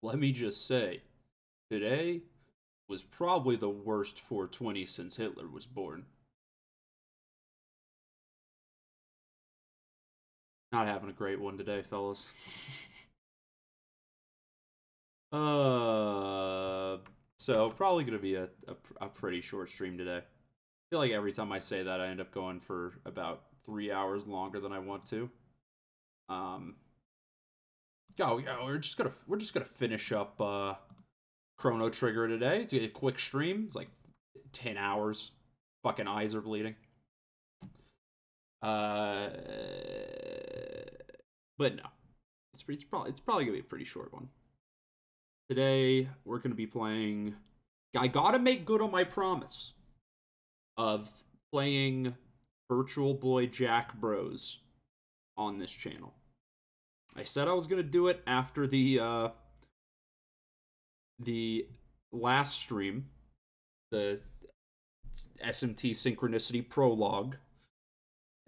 let me just say, today was probably the worst 420 since Hitler was born. Not having a great one today, fellas. uh, so probably gonna be a pretty short stream today. I feel like every time I say that, I end up going for about 3 hours longer than I want to. Um, yeah, we're just gonna finish up Chrono Trigger today. It's a quick stream. It's like 10 hours. Fucking eyes are bleeding. Uh, but no, it's probably gonna be a pretty short one. Today we're gonna be playing. I gotta make good on my promise of playing Virtual Boy Jack Bros on this channel. I said I was gonna do it after the last stream, the SMT Synchronicity prologue,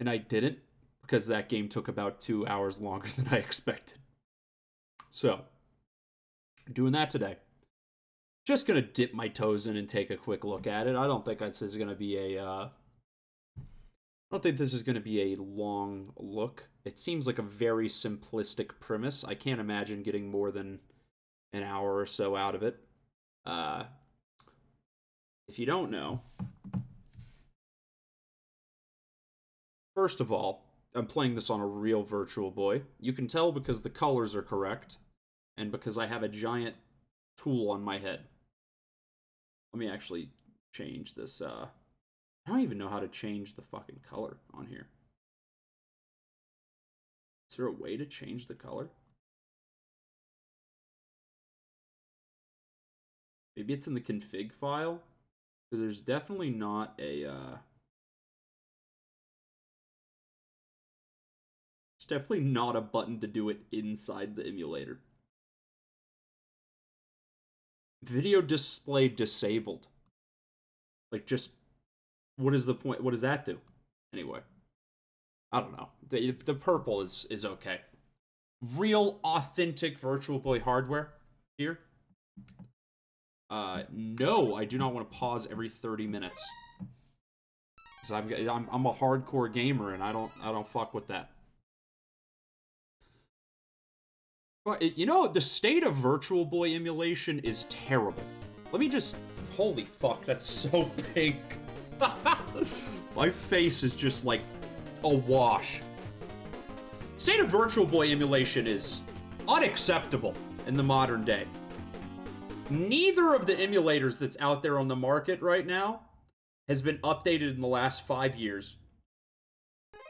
and I didn't because that game took about 2 hours longer than I expected. So, doing that today. Just gonna dip my toes in and take a quick look at it. I don't think this is gonna be I don't think this is gonna be a long look. It seems like a very simplistic premise. I can't imagine getting more than an hour or so out of it. If you don't know, first of all, I'm playing this on a real Virtual Boy. You can tell because the colors are correct, and because I have a giant tool on my head. Let me actually change this. I don't even know how to change the fucking color on here. Is there a way to change the color? Maybe it's in the config file? Because there's definitely not a, it's definitely not a button to do it inside the emulator. Video display disabled. Like, just, what is the point? What does that do? Anyway. I don't know. The purple is okay. Real, authentic Virtual Boy hardware here. No, I do not want to pause every 30 minutes. So I'm a hardcore gamer and I don't fuck with that. But you know, the state of Virtual Boy emulation is terrible. Let me just, holy fuck, that's so pink. My face is just like awash. State of Virtual Boy emulation is unacceptable in the modern day. Neither of the emulators that's out there on the market right now has been updated in the last 5 years.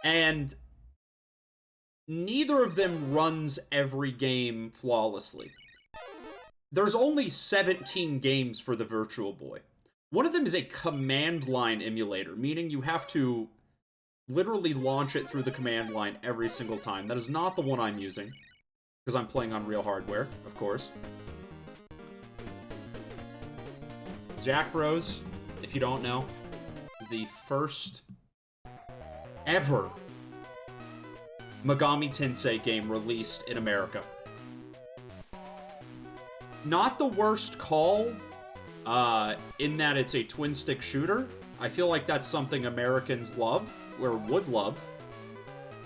And neither of them runs every game flawlessly. There's only 17 games for the Virtual Boy. One of them is a command line emulator, meaning you have to literally launch it through the command line every single time. That is not the one I'm using, because I'm playing on real hardware, of course. Jack Bros, if you don't know, is the first ever Megami Tensei game released in America. Not the worst call, in that it's a twin-stick shooter. I feel like that's something Americans love, or would love.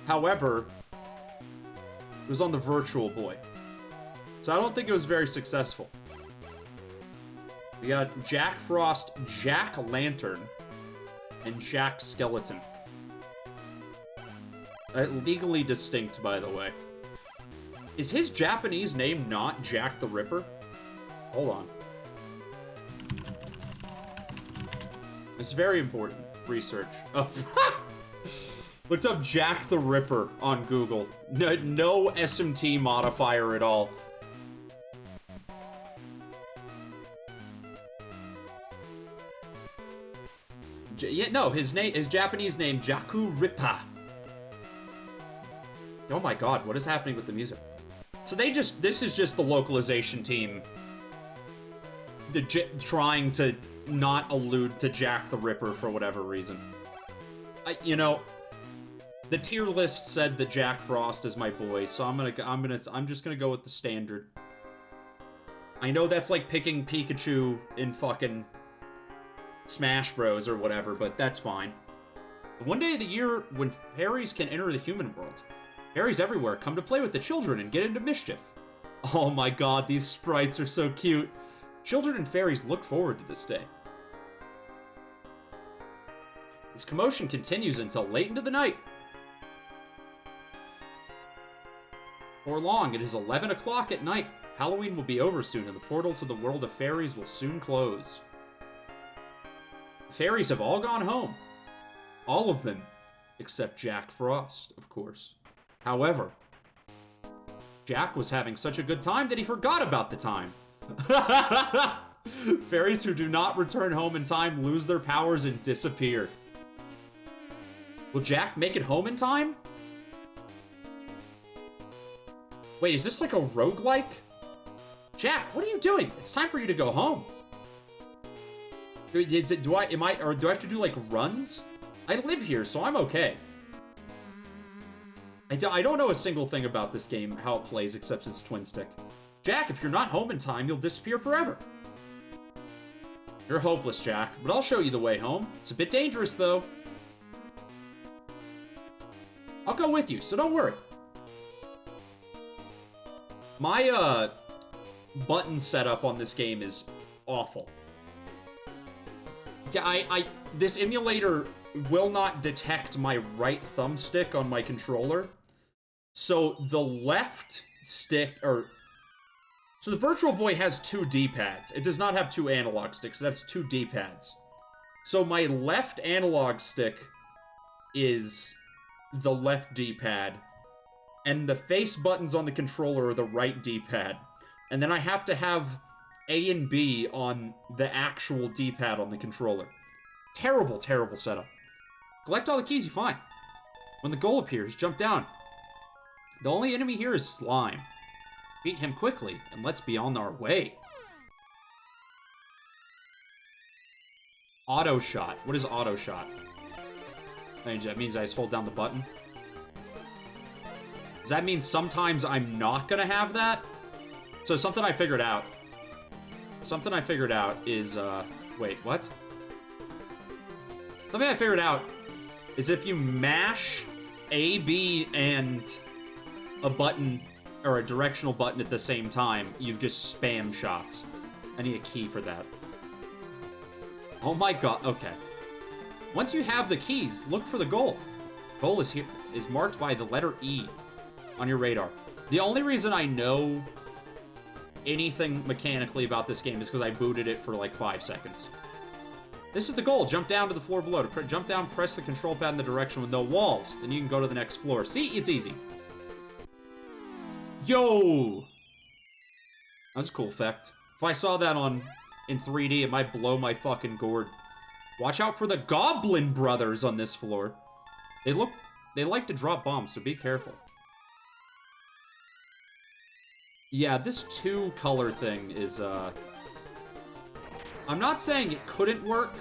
However, it was on the Virtual Boy. So I don't think it was very successful. We got Jack Frost, Jack Lantern, and Jack Skeleton. Legally distinct, by the way. Is his Japanese name not Jack the Ripper? Hold on. It's very important research. Oh, looked up Jack the Ripper on Google. No SMT modifier at all. Yeah, no, his Japanese name, Jaku Rippa. Oh my god, what is happening with the music? So this is just the localization team trying to not allude to Jack the Ripper for whatever reason. You know, the tier list said that Jack Frost is my boy, so I'm just gonna go with the standard. I know that's like picking Pikachu in fucking Smash Bros. Or whatever, but that's fine. One day of the year when fairies can enter the human world. Fairies everywhere come to play with the children and get into mischief. Oh my god, these sprites are so cute. Children and fairies look forward to this day. This commotion continues until late into the night. Before long, it is 11 o'clock at night. Halloween will be over soon, and the portal to the world of fairies will soon close. The fairies have all gone home. All of them, except Jack Frost, of course. However, Jack was having such a good time that he forgot about the time. Fairies who do not return home in time lose their powers and disappear. Will Jack make it home in time? Wait, is this like a roguelike? Jack, what are you doing? It's time for you to go home. Do I have to do like runs? I live here, so I'm okay. I don't know a single thing about this game, how it plays, except its twin stick. Jack, if you're not home in time, you'll disappear forever. You're hopeless, Jack, but I'll show you the way home. It's a bit dangerous, though. I'll go with you, so don't worry. My, button setup on this game is awful. Yeah, this emulator will not detect my right thumbstick on my controller. So the left stick, so the Virtual Boy has 2 D-pads. It does not have 2 analog sticks, that's 2 D-pads. So my left analog stick is the left D-pad, and the face buttons on the controller are the right D-pad. And then I have to have A and B on the actual D-pad on the controller. Terrible, terrible setup. Collect all the keys you find. When the goal appears, jump down. The only enemy here is Slime. Beat him quickly, and let's be on our way. Auto shot. What is auto shot? That means I just hold down the button. Does that mean sometimes I'm not gonna have that? So something I figured out. Something I figured out is, wait, what? Something I figured out is if you mash A, B, and a button, or a directional button at the same time, you just spam shots. I need a key for that. Oh my god, okay. Once you have the keys, look for the goal. Goal is here, is marked by the letter E on your radar. The only reason I know anything mechanically about this game is because I booted it for like 5 seconds. This is the goal. Jump down to the floor below. To jump down, press the control pad in the direction with no walls. Then you can go to the next floor. See? It's easy. Yo! That's a cool effect. If I saw that in 3D, it might blow my fucking gourd. Watch out for the Goblin Brothers on this floor. They like to drop bombs, so be careful. Yeah, this 2-color thing is, I'm not saying it couldn't work.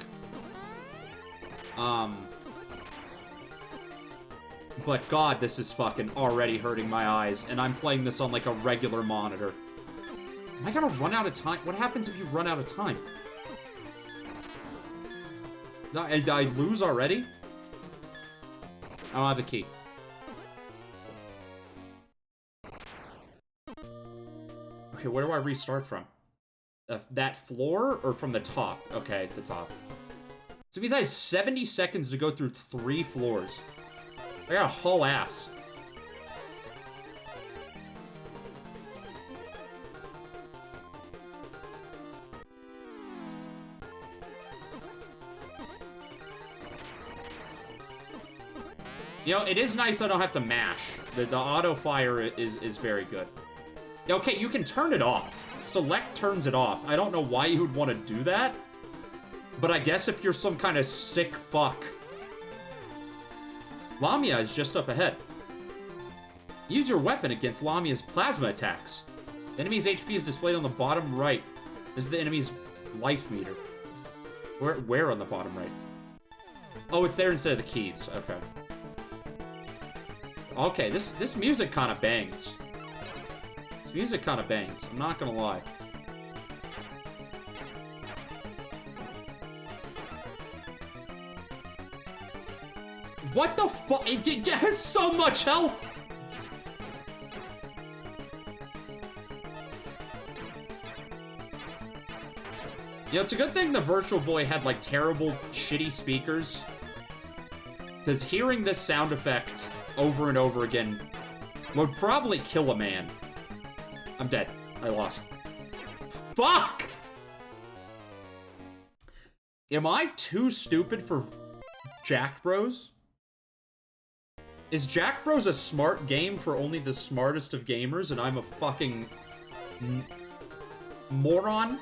But god, this is fucking already hurting my eyes, and I'm playing this on like a regular monitor. Am I gonna run out of time? What happens if you run out of time? Did I lose already? I don't have the key. Okay, where do I restart from? That floor or from the top? Okay, the top. So it means I have 70 seconds to go through 3 floors. I got a whole ass. You know, it is nice I don't have to mash. The auto fire is very good. Okay, you can turn it off. Select turns it off. I don't know why you would want to do that, but I guess if you're some kind of sick fuck. Lamia is just up ahead. Use your weapon against Lamia's plasma attacks. The enemy's HP is displayed on the bottom right. This is the enemy's life meter. Where on the bottom right? Oh, it's there instead of the keys. Okay. Okay, this music kind of bangs. This music kind of bangs. I'm not gonna lie. What the fuck? It has so much health! Yeah, it's a good thing the Virtual Boy had, like, terrible, shitty speakers. Because hearing this sound effect over and over again would probably kill a man. I'm dead. I lost. Fuck! Am I too stupid for Jack Bros? Is Jack Bros a smart game for only the smartest of gamers and I'm a fucking moron?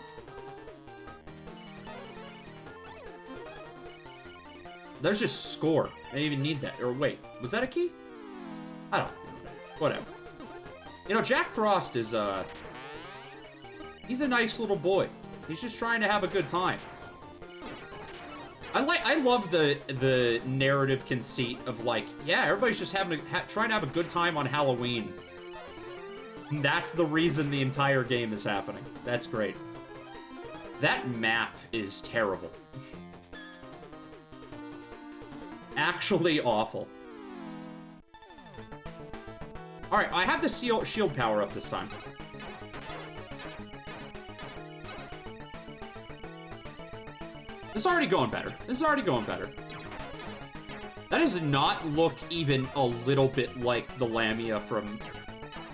There's just score. I didn't even need that. Or wait, was that a key? I don't know. Whatever. You know, Jack Frost is, he's a nice little boy. He's just trying to have a good time. I love the narrative conceit of, like, yeah, everybody's just having trying to have a good time on Halloween. And that's the reason the entire game is happening. That's great. That map is terrible. Actually awful. Alright, I have the shield power up this time. This is already going better. This is already going better. That does not look even a little bit like the Lamia from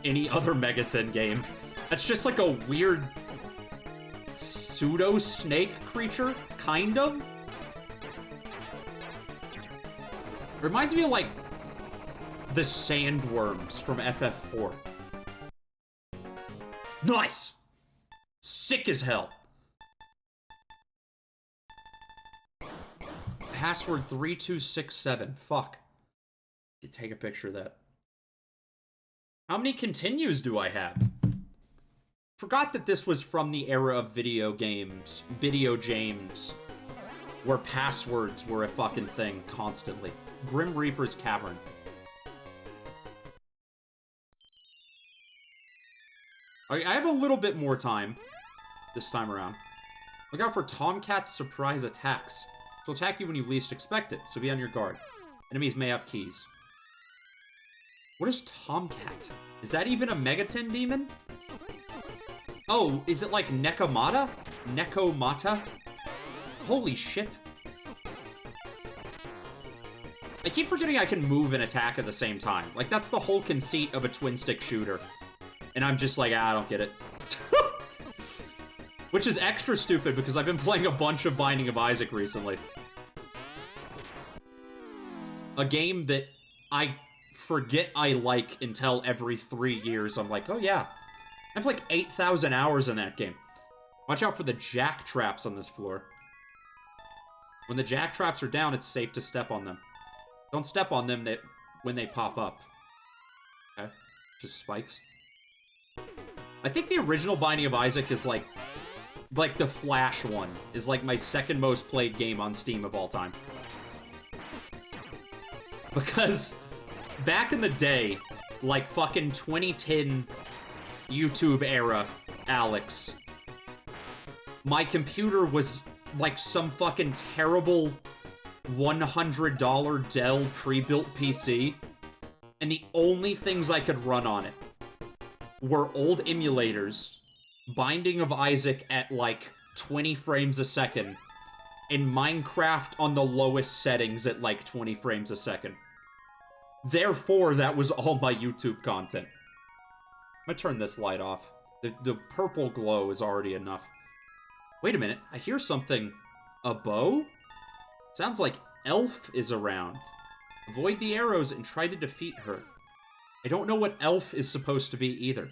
any other Megaton game. That's just like a weird pseudo-snake creature, kind of. Reminds me of, like, the sandworms from FF4. Nice! Sick as hell. Password 3267. Fuck. You take a picture of that. How many continues do I have? Forgot that this was from the era of video games, Video James, where passwords were a fucking thing constantly. Grim Reaper's Cavern. I have a little bit more time this time around. Look out for Tomcat's surprise attacks. She'll attack you when you least expect it, so be on your guard. Enemies may have keys. What is Tomcat? Is that even a Megaton demon? Oh, is it like Nekomata? Nekomata? Holy shit. I keep forgetting I can move and attack at the same time. Like, that's the whole conceit of a twin-stick shooter. And I'm just like, I don't get it. Which is extra stupid because I've been playing a bunch of Binding of Isaac recently. A game that I forget I like until every 3 years. I'm like, oh yeah. I have like 8,000 hours in that game. Watch out for the jack traps on this floor. When the jack traps are down, it's safe to step on them. Don't step on them when they pop up. Okay? Just spikes. I think the original Binding of Isaac is like the Flash one is like my second most played game on Steam of all time. Because back in the day, like fucking 2010 YouTube era, Alex, my computer was like some fucking terrible $100 Dell pre-built PC, and the only things I could run on it were old emulators, Binding of Isaac at like 20 frames a second, and Minecraft on the lowest settings at like 20 frames a second. Therefore, that was all my YouTube content. I'm gonna turn this light off. The purple glow is already enough. Wait a minute, I hear something. A bow? Sounds like Elf is around. Avoid the arrows and try to defeat her. I don't know what Elf is supposed to be either.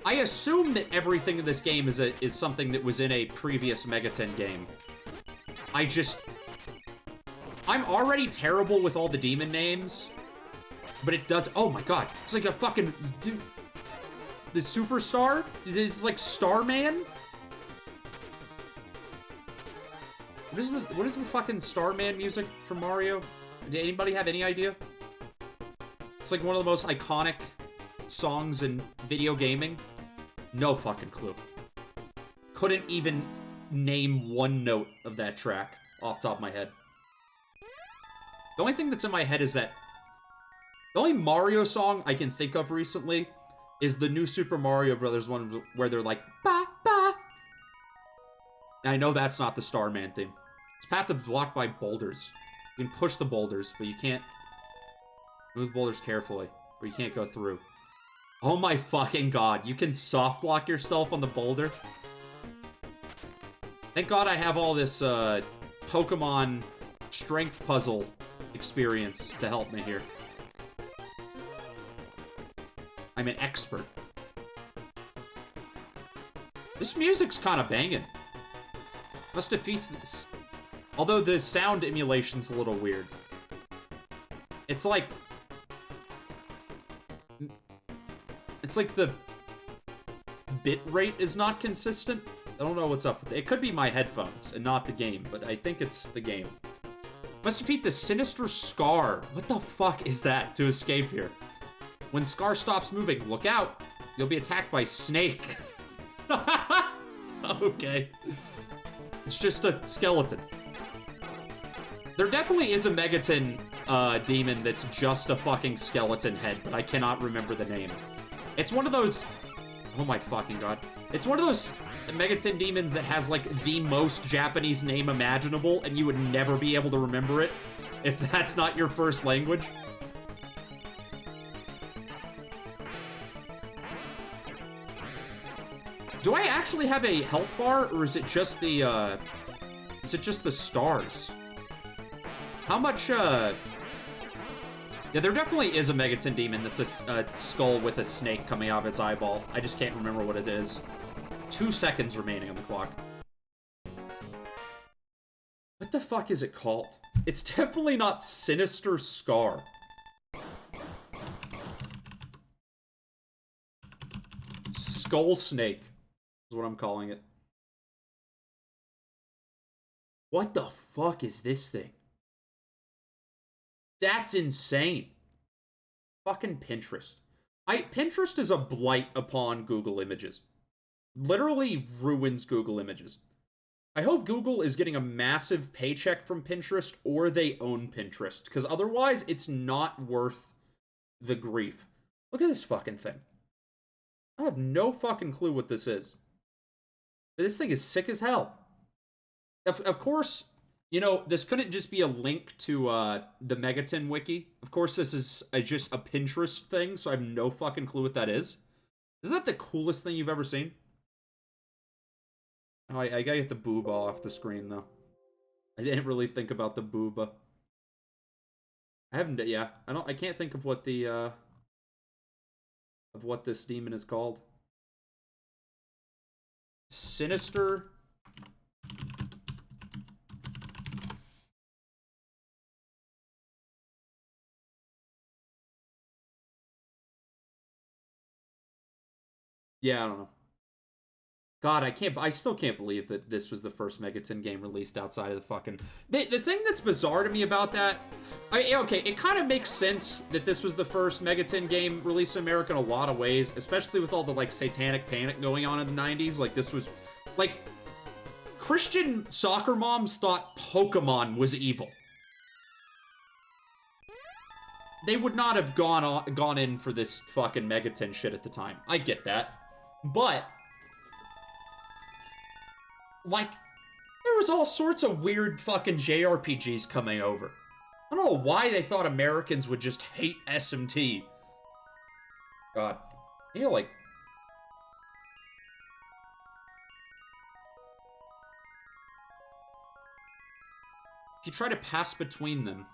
I assume that everything in this game is something that was in a previous Megaton game. I'm already terrible with all the demon names, but it does. Oh my god, it's like a fucking dude. The superstar? This is like Starman? What is the fucking Starman music from Mario? Did anybody have any idea? It's like one of the most iconic songs in video gaming. No fucking clue. Couldn't even name one note of that track off the top of my head. The only thing that's in my head is that the only Mario song I can think of recently is the new Super Mario Brothers one where they're like, ba, ba. And I know that's not the Starman theme. This path is blocked by boulders. You can push the boulders, but you can't move boulders carefully, or you can't go through. Oh my fucking god, you can soft block yourself on the boulder? Thank god I have all this Pokemon strength puzzle experience to help me here. I'm an expert. This music's kind of banging. Must have feast. Although the sound emulation's a little weird. It's like the bit rate is not consistent. I don't know what's up with it. It could be my headphones and not the game, but I think it's the game. Must defeat the sinister Scar. What the fuck is that to escape here? When Scar stops moving, look out. You'll be attacked by Snake. Okay. It's just a skeleton. There definitely is a Megaton demon that's just a fucking skeleton head, but I cannot remember the name. It's one of those... Oh my fucking god. It's one of those Megaton demons that has, like, the most Japanese name imaginable, and you would never be able to remember it if that's not your first language. Do I actually have a health bar, or is it just the, stars? How much, Yeah, there definitely is a Megaton demon that's a skull with a snake coming out of its eyeball. I just can't remember what it is. 2 seconds remaining on the clock. What the fuck is it called? It's definitely not Sinister Scar. Skull Snake is what I'm calling it. What the fuck is this thing? That's insane. Fucking Pinterest. Pinterest is a blight upon Google Images. Literally ruins Google Images. I hope Google is getting a massive paycheck from Pinterest, or they own Pinterest, because otherwise it's not worth the grief. Look at this fucking thing. I have no fucking clue what this is. But this thing is sick as hell. Of course, you know, this couldn't just be a link to the Megaton wiki. Of course, this is just a Pinterest thing, so I have no fucking clue what that is. Isn't that the coolest thing you've ever seen? Oh, I gotta get the booba off the screen, though. I didn't really think about the booba. I can't think of what the, of what this demon is called. Sinister... Yeah, I don't know. God, I still can't believe that this was the first Megaton game released outside of the fucking... The thing that's bizarre to me about that... okay, it kind of makes sense that this was the first Megaton game released in America in a lot of ways, especially with all the, like, satanic panic going on in the 90s. Like, this was... Like, Christian soccer moms thought Pokemon was evil. They would not have gone in for this fucking Megaton shit at the time. I get that. But, like, there was all sorts of weird fucking JRPGs coming over. I don't know why they thought Americans would just hate SMT. God. You know, like... If you try to pass between them...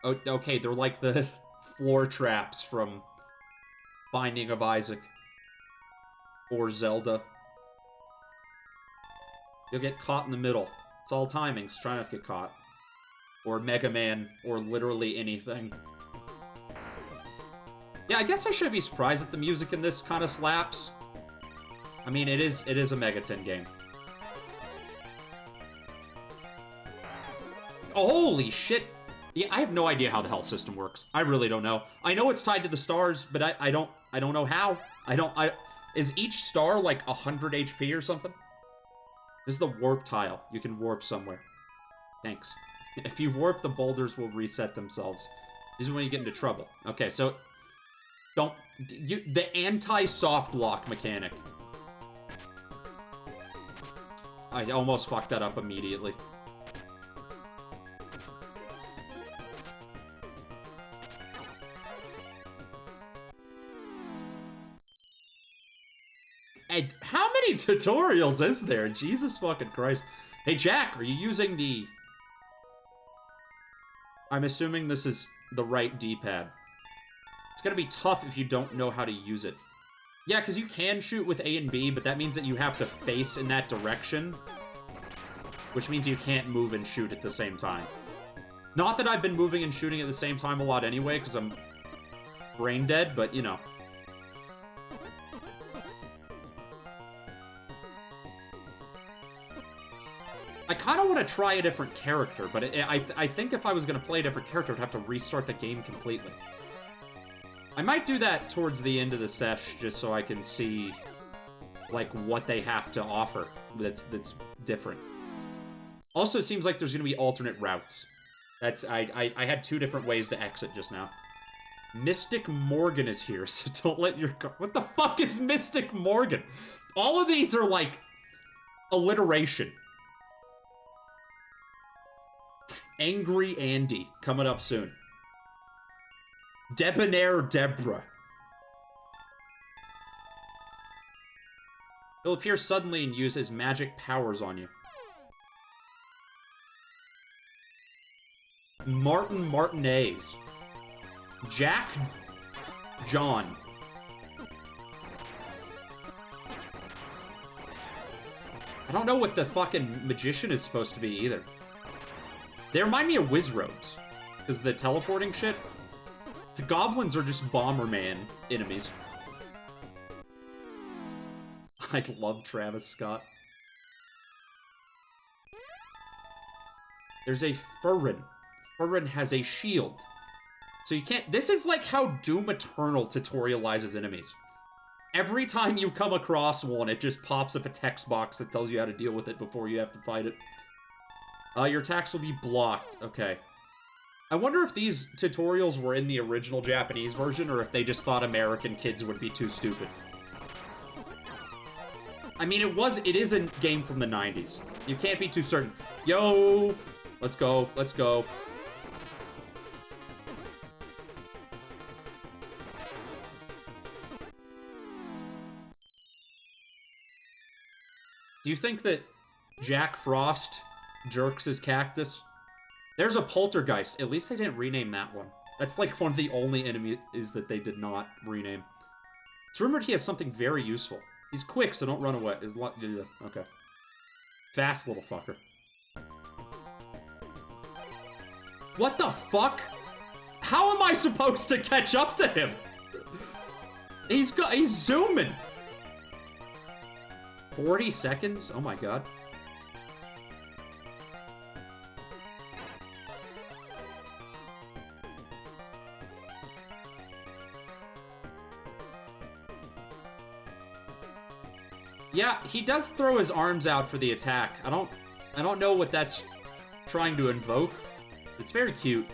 Oh, okay, they're like the floor traps from Binding of Isaac. Or Zelda. You'll get caught in the middle. It's all timings. Try not to get caught. Or Mega Man, or literally anything. Yeah, I guess I should be surprised that the music in this kind of slaps. I mean, it is a Megaton game. Oh, holy shit! Yeah, I have no idea how the health system works. I really don't know. I know it's tied to the stars, but I don't know how. Is each star like 100 HP or something? This is the warp tile. You can warp somewhere. Thanks. If you warp, the boulders will reset themselves. This is when you get into trouble. Okay, so don't the anti-soft lock mechanic. I almost fucked that up immediately. And how many tutorials is there? Jesus fucking Christ. Hey, Jack, are you using the... I'm assuming this is the right D-pad. It's gonna be tough if you don't know how to use it. Yeah, because you can shoot with A and B, but that means that you have to face in that direction. Which means you can't move and shoot at the same time. Not that I've been moving and shooting at the same time a lot anyway, because I'm brain dead, but, you know. I kind of want to try a different character, but I think if I was going to play a different character, I'd have to restart the game completely. I might do that towards the end of the sesh, just so I can see, like, what they have to offer that's different. Also, it seems like there's going to be alternate routes. I had 2 different ways to exit just now. Mystic Morgan is here, so don't let your... What the fuck is Mystic Morgan? All of these are, like, alliteration. Angry Andy, coming up soon. Debonair Deborah. He'll appear suddenly and use his magic powers on you. Martin Martinez. Jack John. I don't know what the fucking magician is supposed to be either. They remind me of Wizroads, because the teleporting shit. The goblins are just Bomberman enemies. I love Travis Scott. There's a Furrin. Furrin has a shield. So you can't... This is like how Doom Eternal tutorializes enemies. Every time you come across one, it just pops up a text box that tells you how to deal with it before you have to fight it. Your attacks will be blocked. Okay. I wonder if these tutorials were in the original Japanese version, or if they just thought American kids would be too stupid. I mean, it is a game from the 90s. You can't be too certain. Yo! Let's go, let's go. Do you think that Jack Frost jerks his cactus? There's a poltergeist. At least they didn't rename that one. That's like one of the only enemies that they did not rename. It's rumored he has something very useful. He's quick, so don't run away. Okay. Fast little fucker. What the fuck? How am I supposed to catch up to him? He's zooming. 40 seconds? Oh my god. Yeah, he does throw his arms out for the attack. I don't know what that's trying to invoke. It's very cute.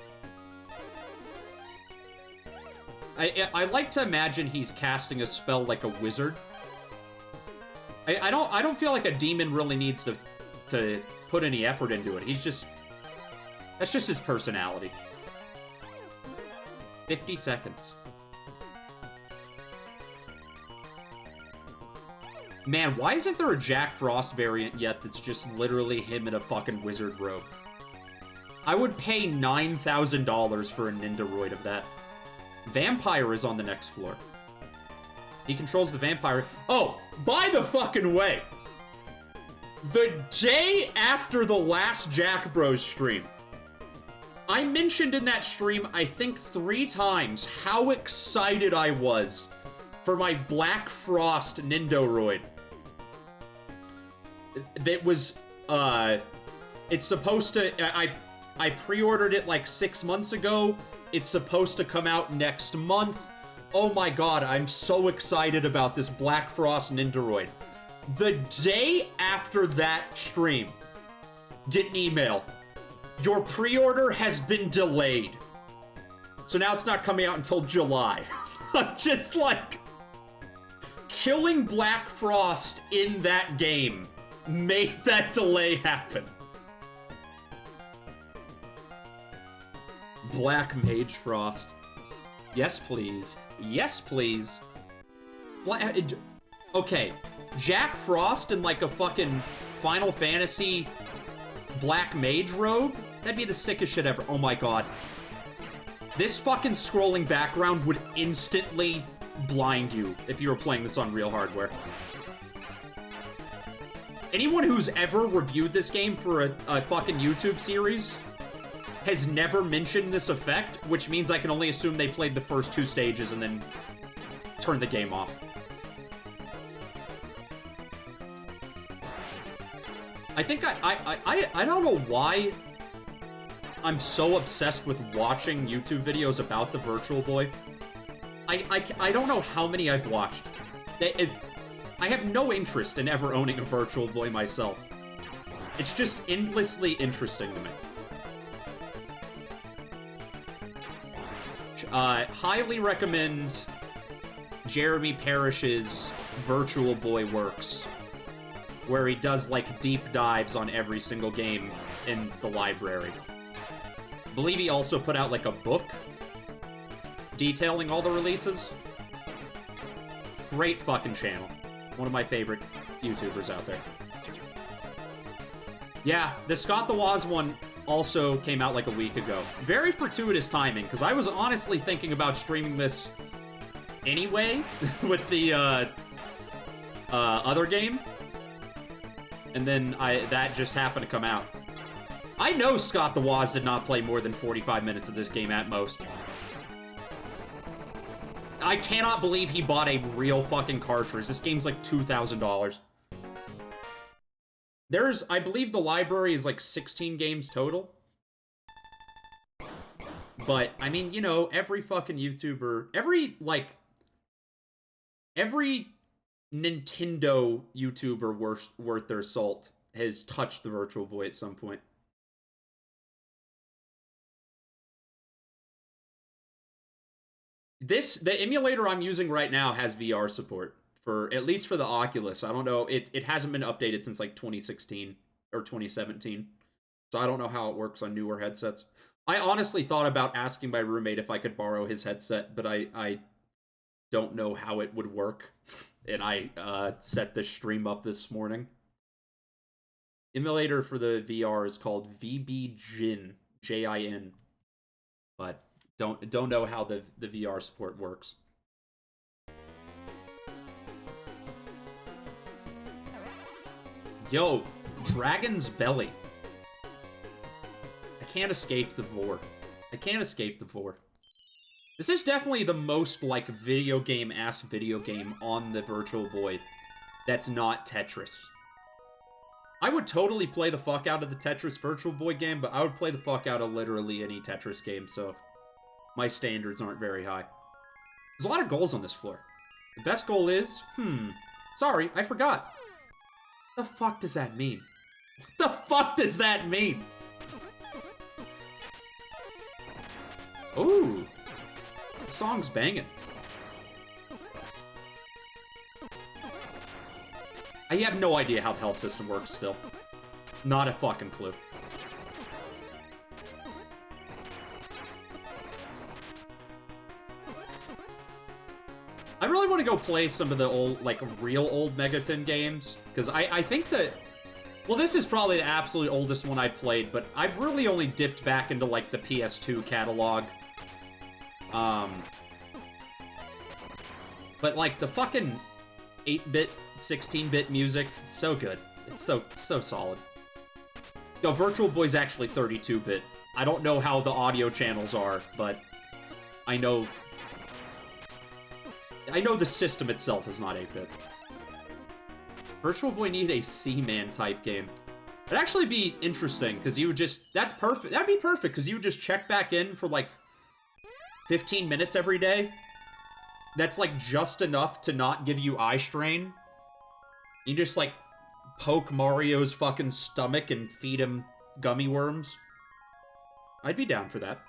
I like to imagine he's casting a spell like a wizard. I don't feel like a demon really needs to put any effort into it. That's just his personality. 50 seconds. Man, why isn't there a Jack Frost variant yet that's just literally him in a fucking wizard robe? I would pay $9,000 for a Nindoroid of that. Vampire is on the next floor. He controls the vampire. Oh, by the fucking way, the day after the last Jack Bros stream, I mentioned in that stream, I think 3 times, how excited I was for my Black Frost Nindoroid. That was, it's supposed to, I pre-ordered it like 6 months ago. It's supposed to come out next month. Oh my god, I'm so excited about this Black Frost Nindoroid. The day after that stream, get an email. Your pre-order has been delayed. So now it's not coming out until July. I'm just like... Killing Black Frost in that game made that delay happen. Black Mage Frost. Yes, please. Yes, please. Okay. Jack Frost in like a fucking Final Fantasy Black Mage robe? That'd be the sickest shit ever. Oh my god. This fucking scrolling background would instantly blind you if you were playing this on real hardware. Anyone who's ever reviewed this game for a fucking YouTube series has never mentioned this effect, which means I can only assume they played the first 2 stages and then turned the game off. I think I don't know why I'm so obsessed with watching YouTube videos about the Virtual Boy. I don't know how many I've watched. I have no interest in ever owning a Virtual Boy myself. It's just endlessly interesting to me. Highly recommend Jeremy Parrish's Virtual Boy Works, where he does, like, deep dives on every single game in the library. I believe he also put out, like, a book detailing all the releases. Great fucking channel. One of my favorite YouTubers out there. Yeah, the Scott the Woz one also came out like a week ago. Very fortuitous timing, because I was honestly thinking about streaming this anyway with the other game. And then that just happened to come out. I know Scott the Woz did not play more than 45 minutes of this game at most. I cannot believe he bought a real fucking cartridge. This game's like $2,000. I believe the library is like 16 games total. But, I mean, you know, every fucking YouTuber, every Nintendo YouTuber worth their salt has touched the Virtual Boy at some point. The emulator I'm using right now has VR support, at least for the Oculus. I don't know, it hasn't been updated since like 2016 or 2017. So I don't know how it works on newer headsets. I honestly thought about asking my roommate if I could borrow his headset, but I don't know how it would work. And I set this stream up this morning. Emulator for the VR is called VB Jin, Jin. But don't know how the VR support works. Yo, Dragon's Belly. I can't escape the vor. I can't escape the vor. This is definitely the most, like, video game-ass video game on the Virtual Boy that's not Tetris. I would totally play the fuck out of the Tetris Virtual Boy game, but I would play the fuck out of literally any Tetris game, so my standards aren't very high. There's a lot of goals on this floor. The best goal is, sorry, I forgot. What the fuck does that mean? What the fuck does that mean? Ooh. The song's banging. I have no idea how the health system works still. Not a fucking clue. I really want to go play some of the old, like, real old Megaton games, because I think that... Well, this is probably the absolute oldest one I've played, but I've really only dipped back into, like, the PS2 catalog. But, like, the fucking 8-bit, 16-bit music, so good. It's so solid. Yo, Virtual Boy's actually 32-bit. I don't know how the audio channels are, but I know the system itself is not 8-bit. Virtual Boy need a Seaman type game. It'd actually be interesting, because you would just... That's perfect. That'd be perfect, because you would just check back in for, like, 15 minutes every day. That's, like, just enough to not give you eye strain. You just, like, poke Mario's fucking stomach and feed him gummy worms. I'd be down for that.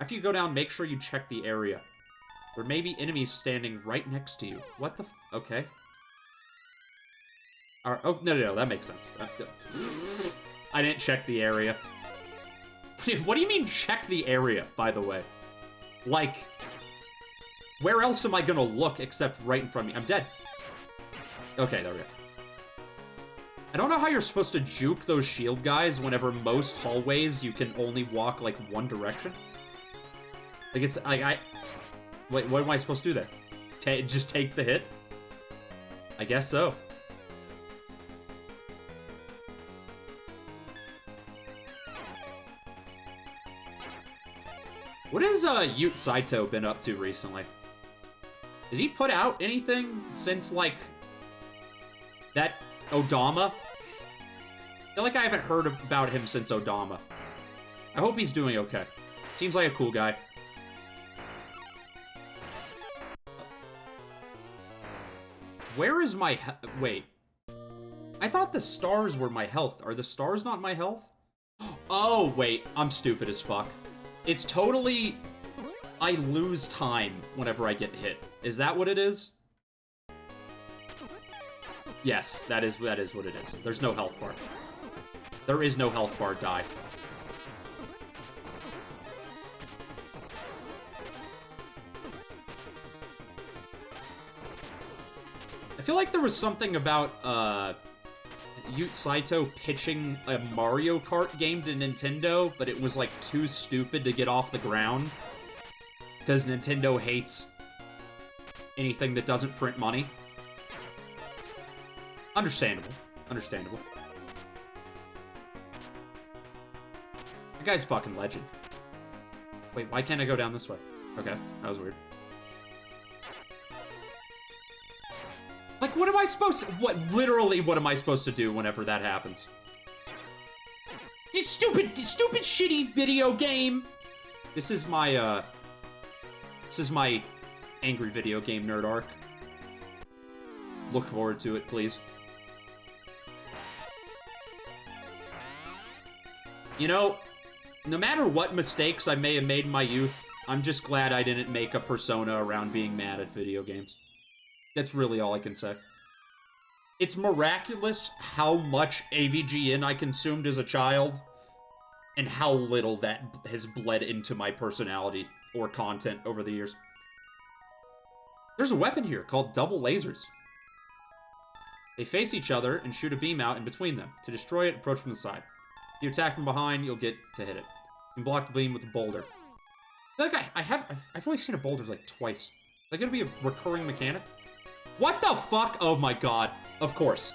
After you go down, make sure you check the area. There may be enemies standing right next to you. What the okay. Alright, oh, no, that makes sense. I didn't check the area. What do you mean, check the area, by the way? Like, where else am I gonna look except right in front of me? I'm dead. Okay, there we go. I don't know how you're supposed to juke those shield guys whenever most hallways you can only walk, like, one direction. Like, it's, like, wait, what am I supposed to do there? Just take the hit? I guess so. What has, Ute Saito been up to recently? Has he put out anything since, like, that Odama? I feel like I haven't heard about him since Odama. I hope he's doing okay. Seems like a cool guy. Where is my wait. I thought the stars were my health. Are the stars not my health? Oh, wait. I'm stupid as fuck. It's totally... I lose time whenever I get hit. Is that what it is? Yes, that is what it is. There's no health bar. There is no health bar, die. I feel like there was something about, Ute Saito pitching a Mario Kart game to Nintendo, but it was, like, too stupid to get off the ground. Because Nintendo hates anything that doesn't print money. Understandable. Understandable. That guy's fucking legend. Wait, why can't I go down this way? Okay, that was weird. Like, what am I supposed to... literally, what am I supposed to do whenever that happens? It's stupid, shitty video game! This is my, angry video game nerd arc. Look forward to it, please. You know, no matter what mistakes I may have made in my youth, I'm just glad I didn't make a persona around being mad at video games. That's really all I can say. It's miraculous how much AVGN I consumed as a child, and how little that has bled into my personality or content over the years. There's a weapon here called double lasers. They face each other and shoot a beam out in between them. To destroy it, approach from the side. If you attack from behind, you'll get to hit it. You can block the beam with a boulder. I feel like I've only seen a boulder like twice. Is that gonna be a recurring mechanic? What the fuck? Oh my god. Of course.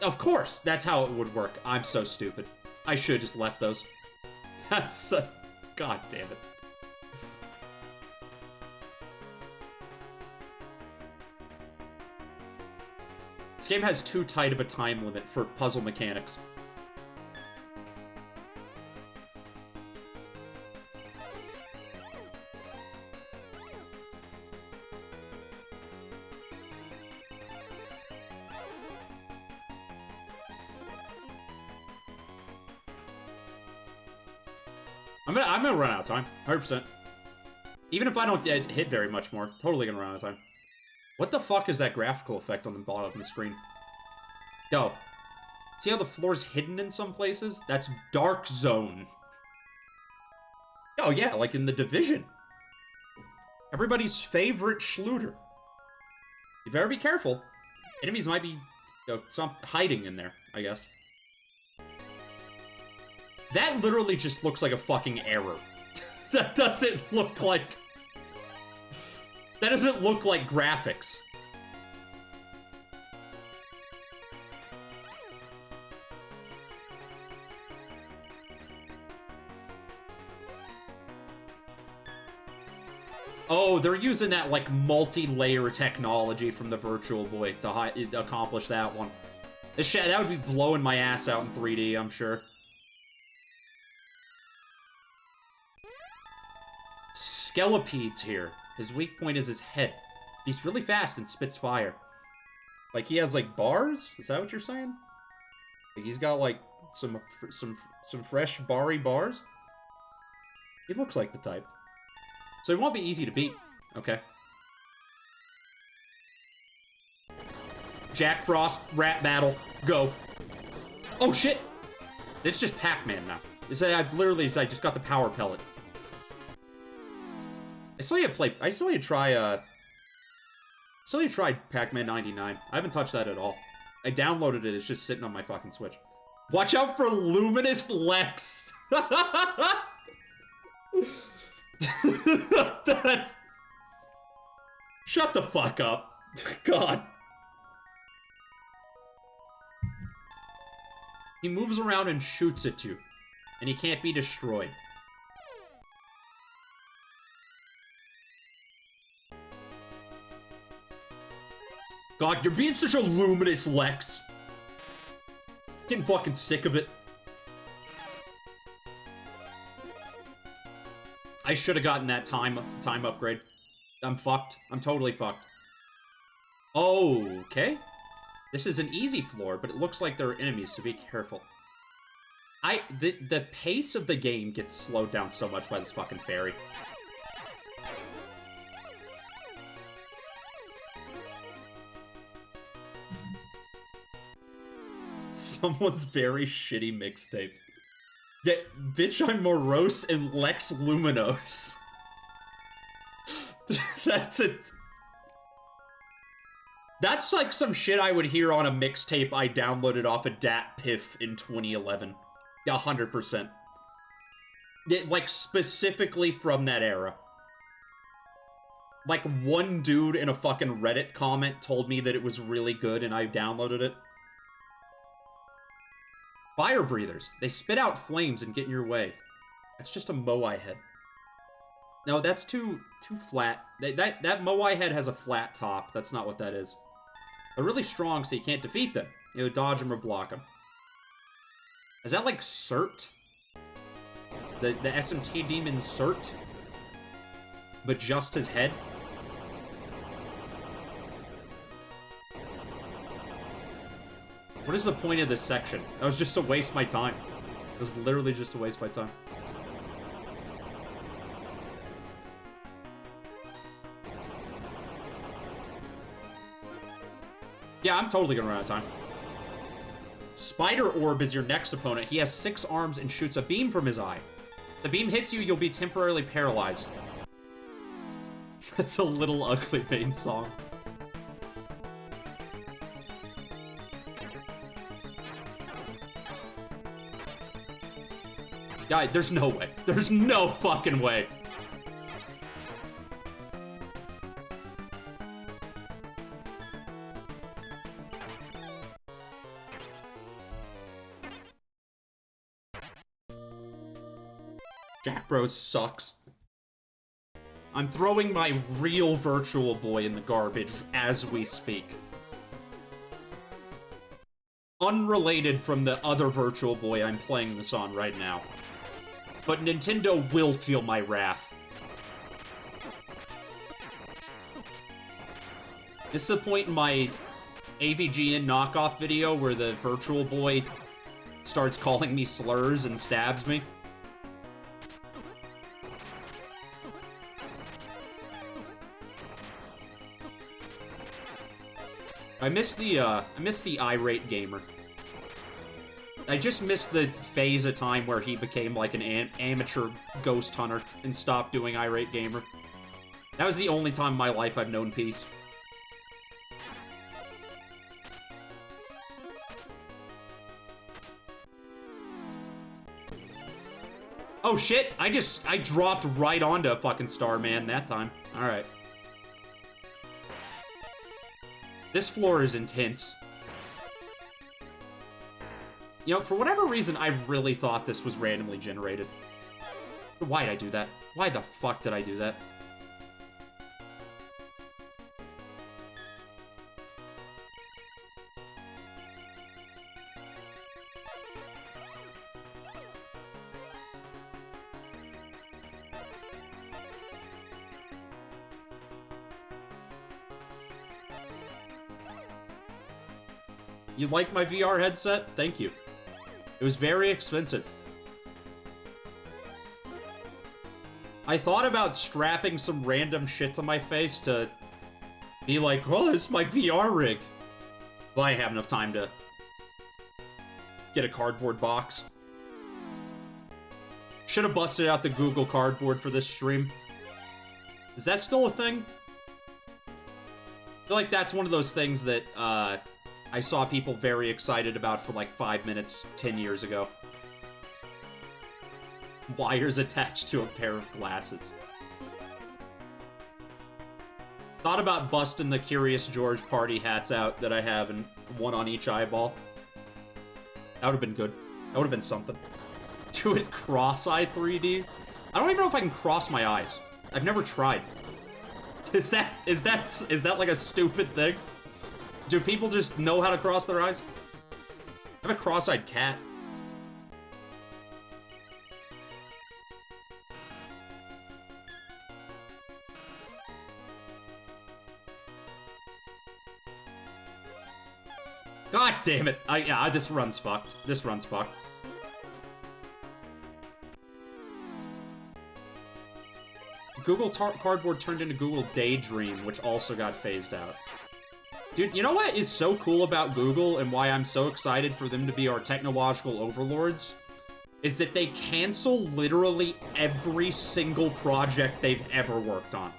Of course, that's how it would work. I'm so stupid. I should have just left those. That's god damn it. This game has too tight of a time limit for puzzle mechanics. I'm gonna run out of time, 100%. Even if I don't get hit very much more, totally gonna run out of time. What the fuck is that graphical effect on the bottom of the screen? Yo, see how the floor's hidden in some places? That's Dark Zone. Oh yeah, like in The Division. Everybody's favorite Schluter. You better be careful. Enemies might be, hiding in there, I guess. That literally just looks like a fucking error. That doesn't look like... That doesn't look like graphics. Oh, they're using that, like, multi-layer technology from the Virtual Boy to accomplish that one. That would be blowing my ass out in 3D, I'm sure. Skelepede's here. His weak point is his head. He's really fast and spits fire. Like, he has, like, bars? Is that what you're saying? Like, he's got, like, some fresh barry bars? He looks like the type. So it won't be easy to beat. Okay. Jack Frost, Rat Battle, go. Oh, shit! This is just Pac-Man now. I just got the Power Pellet. I still need to try Pac-Man 99. I haven't touched that at all. I downloaded it, it's just sitting on my fucking Switch. Watch out for Luminous Lex! That's... Shut the fuck up. God. He moves around and shoots at you. And he can't be destroyed. God, you're being such a luminous Lex. Getting fucking sick of it. I should have gotten that time upgrade. I'm fucked. I'm totally fucked. Okay. This is an easy floor, but it looks like there are enemies, so be careful. The pace of the game gets slowed down so much by this fucking fairy. Someone's very shitty mixtape. Yeah, bitch, I'm morose and Lex Luminos. That's it. That's like some shit I would hear on a mixtape I downloaded off of Dat Piff in 2011. Yeah, 100%. Like, specifically from that era. Like, one dude in a fucking Reddit comment told me that it was really good and I downloaded it. Fire breathers. They spit out flames and get in your way. That's just a Moai head. No, that's too flat. That Moai head has a flat top. That's not what that is. They're really strong, so you can't defeat them. You either dodge them or block them. Is that like Cert? The SMT demon Cert? But just his head? What is the point of this section? That was just to waste my time. It was literally just to waste my time. Yeah, I'm totally gonna run out of time. Spider Orb is your next opponent. He has 6 arms and shoots a beam from his eye. The beam hits you, you'll be temporarily paralyzed. That's a Little Ugly Mane song. Yeah, there's no way. There's no fucking way. Jack Bros sucks. I'm throwing my real Virtual Boy in the garbage as we speak. Unrelated from the other Virtual Boy I'm playing this on right now. But Nintendo will feel my wrath. This is the point in my AVGN knockoff video where the Virtual Boy starts calling me slurs and stabs me. I miss the irate gamer. I just missed the phase of time where he became like an amateur ghost hunter and stopped doing irate gamer. That was the only time in my life I've known peace. Oh shit, I dropped right onto a fucking Starman that time. Alright. This floor is intense. You know, for whatever reason, I really thought this was randomly generated. Why'd I do that? Why the fuck did I do that? You like my VR headset? Thank you. It was very expensive. I thought about strapping some random shit to my face to be like, oh, this is my VR rig. But I didn't have enough time to get a cardboard box. Should have busted out the Google Cardboard for this stream. Is that still a thing? I feel like that's one of those things that I saw people very excited about for like 5 minutes 10 years ago. Wires attached to a pair of glasses. Thought about busting the Curious George party hats out that I have and one on each eyeball. That would have been good. That would have been something. Do it cross-eye 3D? I don't even know if I can cross my eyes. I've never tried. Is that like a stupid thing? Do people just know how to cross their eyes? I have a cross-eyed cat. God damn it. Yeah, this run's fucked. This run's fucked. Google Cardboard turned into Google Daydream, which also got phased out. Dude, you know what is so cool about Google and why I'm so excited for them to be our technological overlords? Is that they cancel literally every single project they've ever worked on.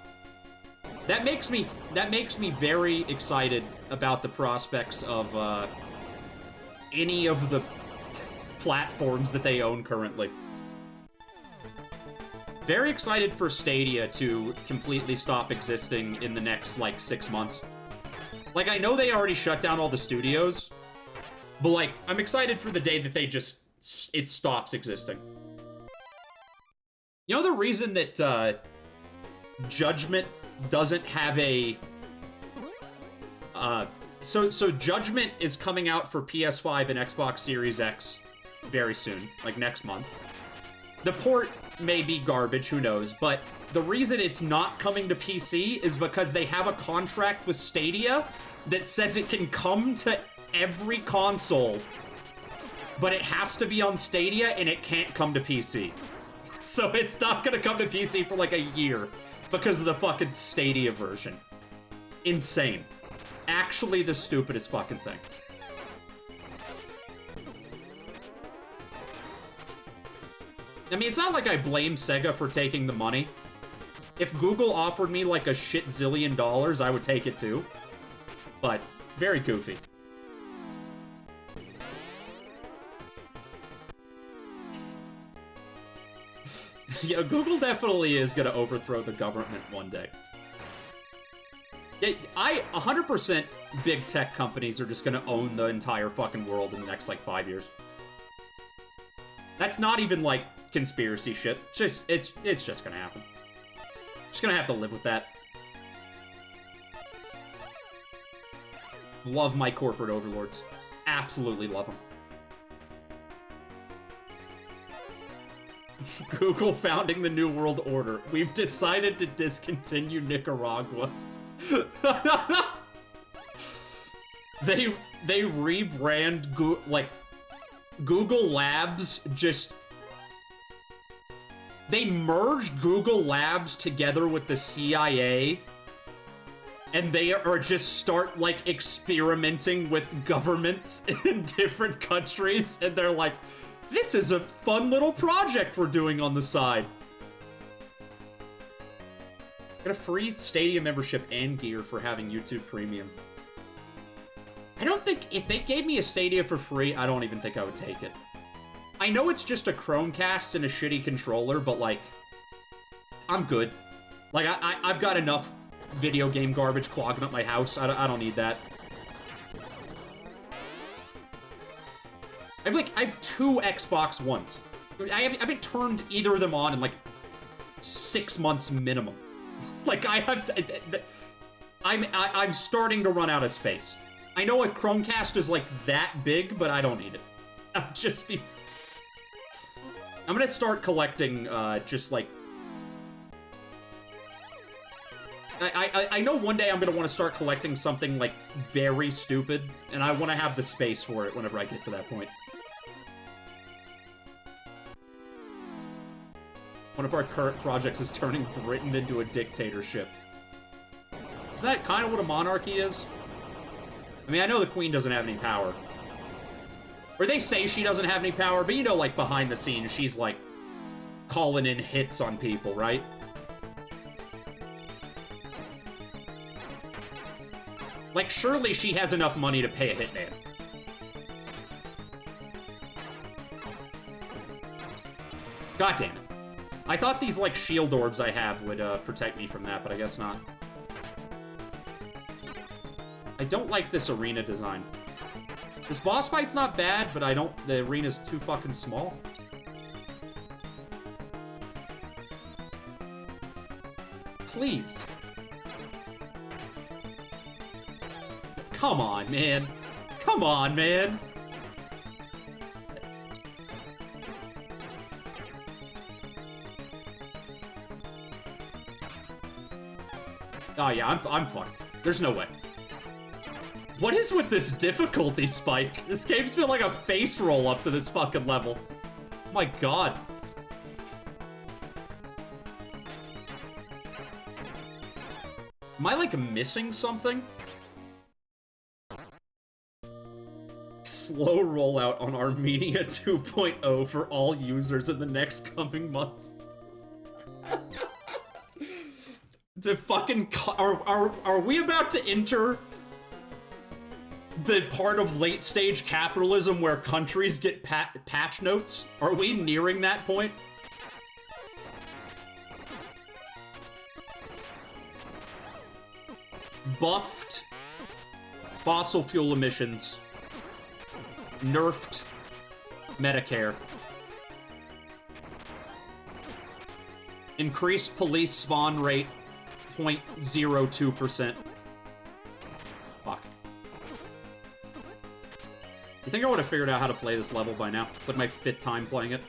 That makes me very excited about the prospects of any of the platforms that they own currently. Very excited for Stadia to completely stop existing in the next, like, 6 months. Like, I know they already shut down all the studios, but, like, I'm excited for the day that they just, it stops existing. You know the reason that, Judgment doesn't have a, so Judgment is coming out for PS5 and Xbox Series X very soon, like next month. The port may be garbage, who knows, but the reason it's not coming to PC is because they have a contract with Stadia that says it can come to every console, but it has to be on Stadia and it can't come to PC. So it's not gonna come to PC for like a year because of the fucking Stadia version. Insane. Actually the stupidest fucking thing. I mean, it's not like I blame Sega for taking the money. If Google offered me like a shit zillion dollars, I would take it too. But, very goofy. Yeah, Google definitely is gonna overthrow the government one day. Yeah, 100% big tech companies are just gonna own the entire fucking world in the next, like, 5 years. That's not even, like, conspiracy shit. It's just gonna happen. Just gonna have to live with that. Love my corporate overlords. Absolutely love them. Google founding the New World Order. We've decided to discontinue Nicaragua. They rebrand Google Labs just... They merged Google Labs together with the CIA, and they are just start, like, experimenting with governments in different countries, and they're like, this is a fun little project we're doing on the side. Got a free Stadia membership and gear for having YouTube Premium. I don't think, if they gave me a Stadia for free, I don't even think I would take it. I know it's just a Chromecast and a shitty controller, but, like, I'm good. Like, I've got enough video game garbage clogging up my house. I don't need that. I have 2 Xbox Ones. I haven't turned either of them on in, like, 6 months minimum. Like, I'm starting to run out of space. I know a Chromecast is, like, that big, but I don't need it. I'm gonna start collecting, just, like... I know one day I'm gonna want to start collecting something, like, very stupid, and I want to have the space for it whenever I get to that point. One of our current projects is turning Britain into a dictatorship. Is that kind of what a monarchy is? I mean, I know the Queen doesn't have any power. Or they say she doesn't have any power, but you know, like, behind the scenes, she's, like, calling in hits on people, right? Like, surely she has enough money to pay a hitman. God damn it. I thought these, like, shield orbs I have would, protect me from that, but I guess not. I don't like this arena design. This boss fight's not bad, but the arena's too fucking small. Please. Come on, man. Come on, man. Oh yeah, I'm fucked. There's no way. What is with this difficulty spike? This game's been like a face roll up to this fucking level. Oh my god. Am I like missing something? Slow rollout on Armenia 2.0 for all users in the next coming months. To fucking are we about to enter the part of late stage capitalism where countries get patch notes? Are we nearing that point? Buffed fossil fuel emissions. Nerfed Medicare. Increased police spawn rate 0.02%. Fuck. You think I would have figured out how to play this level by now? It's like my 5th time playing it.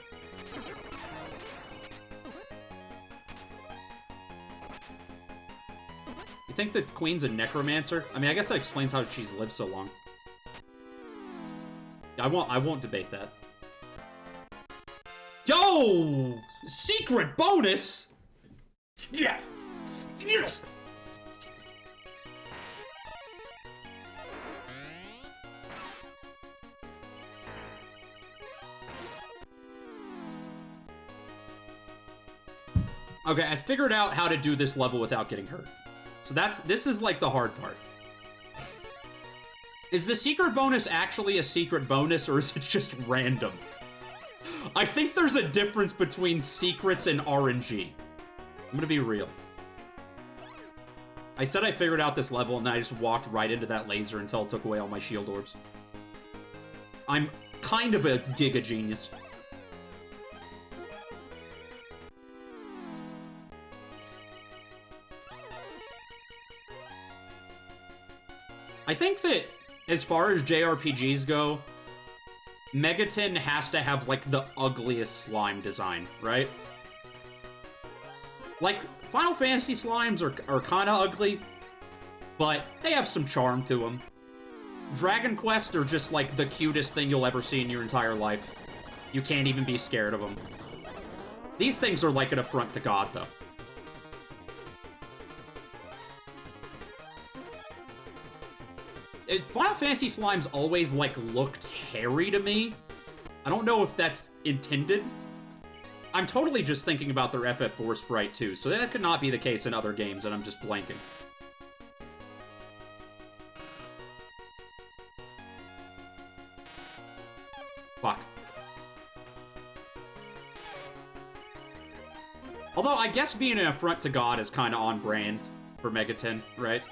You think the Queen's a necromancer? I mean, I guess that explains how she's lived so long. I won't debate that. Yo! Secret bonus! Yes! Yes! Okay, I figured out how to do this level without getting hurt. So this is like the hard part. Is the secret bonus actually a secret bonus, or is it just random? I think there's a difference between secrets and RNG. I'm gonna be real. I said I figured out this level, and then I just walked right into that laser until it took away all my shield orbs. I'm kind of a giga genius. I think that, as far as JRPGs go, Megaton has to have, like, the ugliest slime design, right? Like, Final Fantasy slimes are kind of ugly, but they have some charm to them. Dragon Quest are just, like, the cutest thing you'll ever see in your entire life. You can't even be scared of them. These things are like an affront to God, though. Final Fantasy slimes always, like, looked hairy to me. I don't know if that's intended. I'm totally just thinking about their FF4 sprite, too, so that could not be the case in other games, and I'm just blanking. Fuck. Although, I guess being an affront to God is kind of on brand for Megaton, right?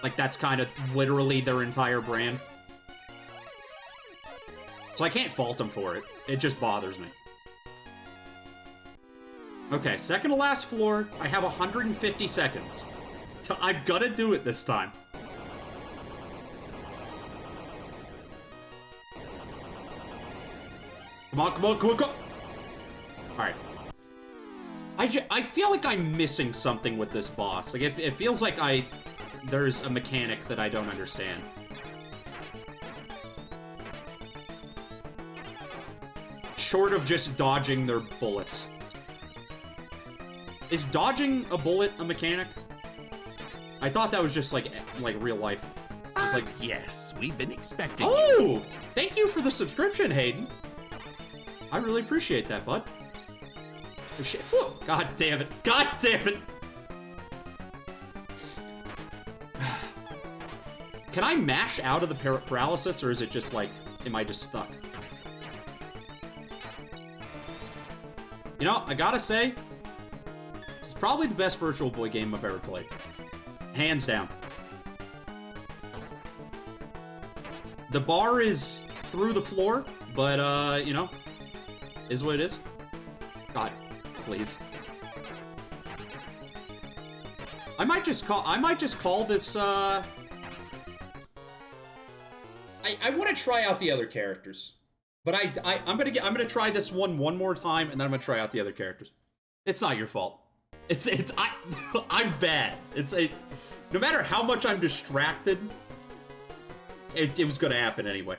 Like, that's kind of literally their entire brand. So I can't fault them for it. It just bothers me. Okay, second to last floor. I have 150 seconds. I'm gonna do it this time. Come on, come on, come on, come on. Alright. I feel like I'm missing something with this boss. Like, it feels like there's a mechanic that I don't understand. Short of just dodging their bullets. Is dodging a bullet a mechanic? I thought that was just like real life. Just like yes, we've been expecting you. Oh! Thank you for the subscription, Hayden. I really appreciate that, bud. Oh, shit. Whew. God damn it. God damn it. Can I mash out of the paralysis, or is it just like, am I just stuck? You know, I gotta say, this is probably the best Virtual Boy game I've ever played. Hands down. The bar is through the floor, but, you know, is what it is. God, please. I might just call this, I want to try out the other characters, but I'm gonna try this one more time, and then I'm gonna try out the other characters. It's not your fault. I'm bad. No matter how much I'm distracted, it was gonna happen anyway.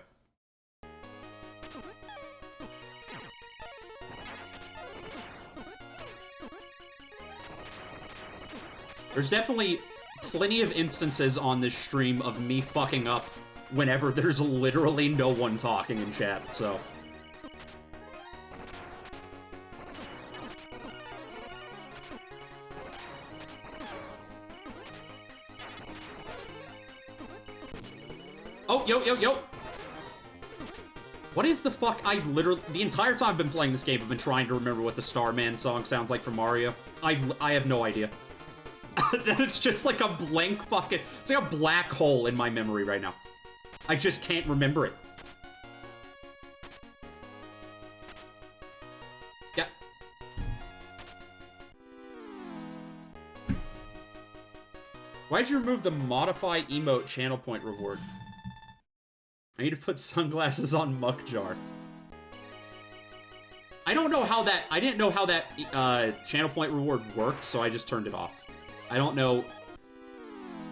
There's definitely plenty of instances on this stream of me fucking up whenever there's literally no one talking in chat, so. Oh, yo. What is the fuck? I've literally, the entire time I've been playing this game, I've been trying to remember what the Starman song sounds like from Mario. I have no idea. It's just like a blank fucking, it's like a black hole in my memory right now. I just can't remember it. Yeah. Why'd you remove the modify emote channel point reward? I need to put sunglasses on Muck Jar. I don't know how that, I didn't know how that channel point reward worked, so I just turned it off. I don't know.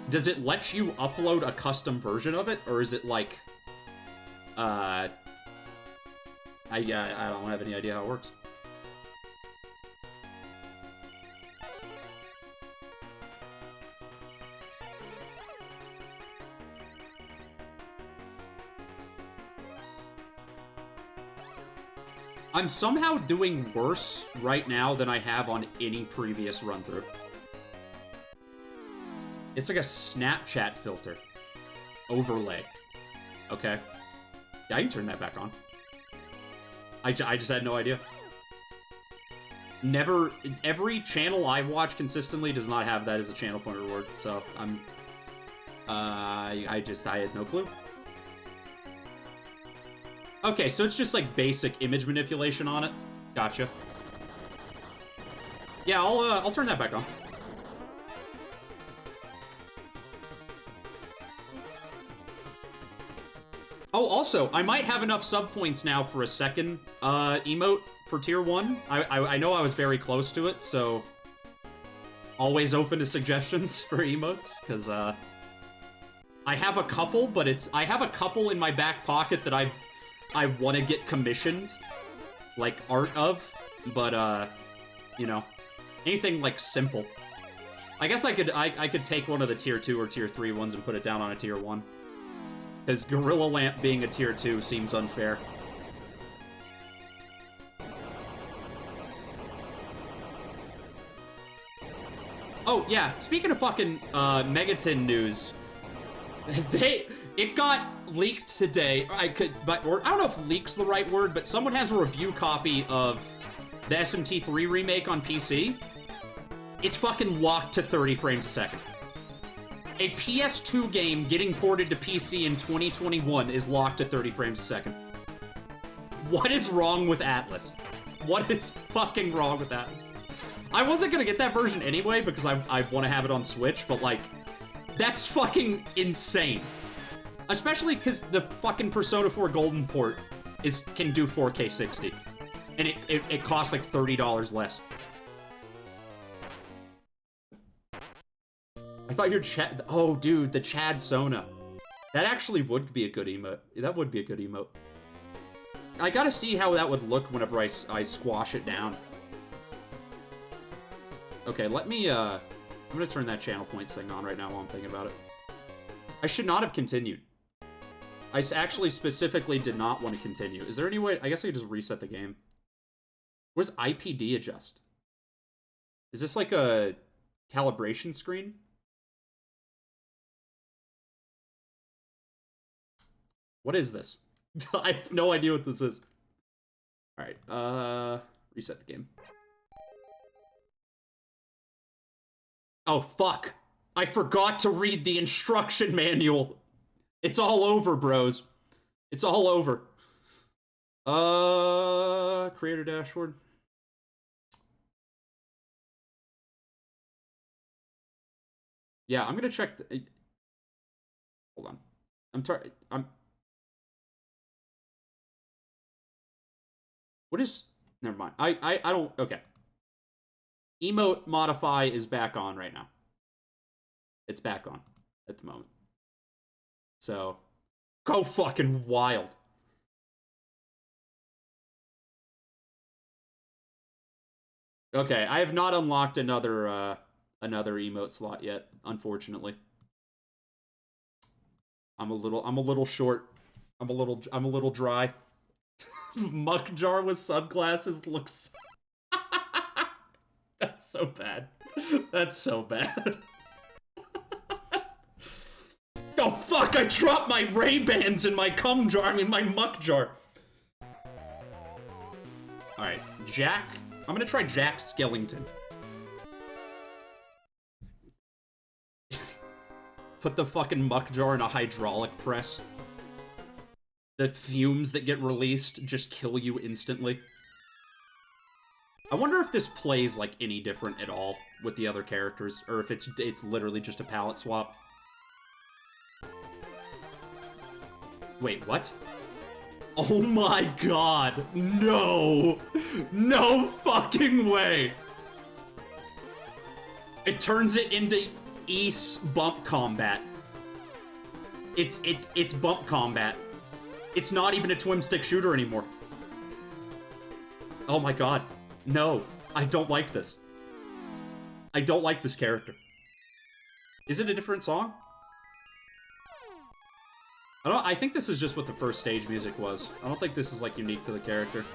Does it let you upload a custom version of it, or is it like, I don't have any idea how it works. I'm somehow doing worse right now than I have on any previous run-through. It's like a Snapchat filter. Overlay. Okay. Yeah, I can turn that back on. I just had no idea. Never... Every channel I watch consistently does not have that as a channel point reward, so I'm... I had no clue. Okay, so it's just like basic image manipulation on it. Gotcha. Yeah, I'll turn that back on. Oh, also, I might have enough sub points now for a second emote for tier 1. I know I was very close to it, so always open to suggestions for emotes, because I have a couple, but I have a couple in my back pocket that I want to get commissioned, like, art of, but, you know, anything, like, simple. I guess I could take one of the tier 2 or tier 3 ones and put it down on a tier 1. Because Gorilla Lamp being a tier 2 seems unfair. Oh, yeah, speaking of fucking, Megaton news, it got leaked today. I don't know if leak's the right word, but someone has a review copy of the SMT3 remake on PC. It's fucking locked to 30 frames a second. A PS2 game getting ported to PC in 2021 is locked at 30 frames a second. What is wrong with Atlas? What is fucking wrong with Atlas? I wasn't gonna get that version anyway because I want to have it on Switch, but like, that's fucking insane. Especially because the fucking Persona 4 Golden port can do 4K 60. And it costs like $30 less. I thought your Chad... Oh, dude, the Chad Sona. That actually would be a good emote. That would be a good emote. I gotta see how that would look whenever I squash it down. Okay, let me, I'm gonna turn that channel points thing on right now while I'm thinking about it. I should not have continued. I actually specifically did not want to continue. Is there any way? I guess I could just reset the game. What does IPD adjust? Is this like a calibration screen? What is this? I have no idea what this is. All right, reset the game. Oh, fuck. I forgot to read the instruction manual. It's all over, bros. It's all over. Creator dashboard. Yeah, I'm gonna check the... Hold on. What is... Never mind. I don't... Okay. Emote modify is back on right now. It's back on at the moment. So, go fucking wild. Okay, I have not unlocked another emote slot yet, unfortunately. I'm a little short. I'm a little dry. Muck jar with sunglasses looks... That's so bad. That's so bad. Oh fuck, I dropped my Ray-Bans in my cum jar, my muck jar. Alright, Jack. I'm gonna try Jack Skellington. Put the fucking muck jar in a hydraulic press. The fumes that get released just kill you instantly. I wonder if this plays like any different at all with the other characters, or if it's literally just a palette swap. Wait, what? Oh my god! No! No fucking way! It turns it into East bump combat. It's bump combat. It's not even a twin stick shooter anymore. Oh my god. No, I don't like this. I don't like this character. Is it a different song? I think this is just what the first stage music was. I don't think this is, like, unique to the character.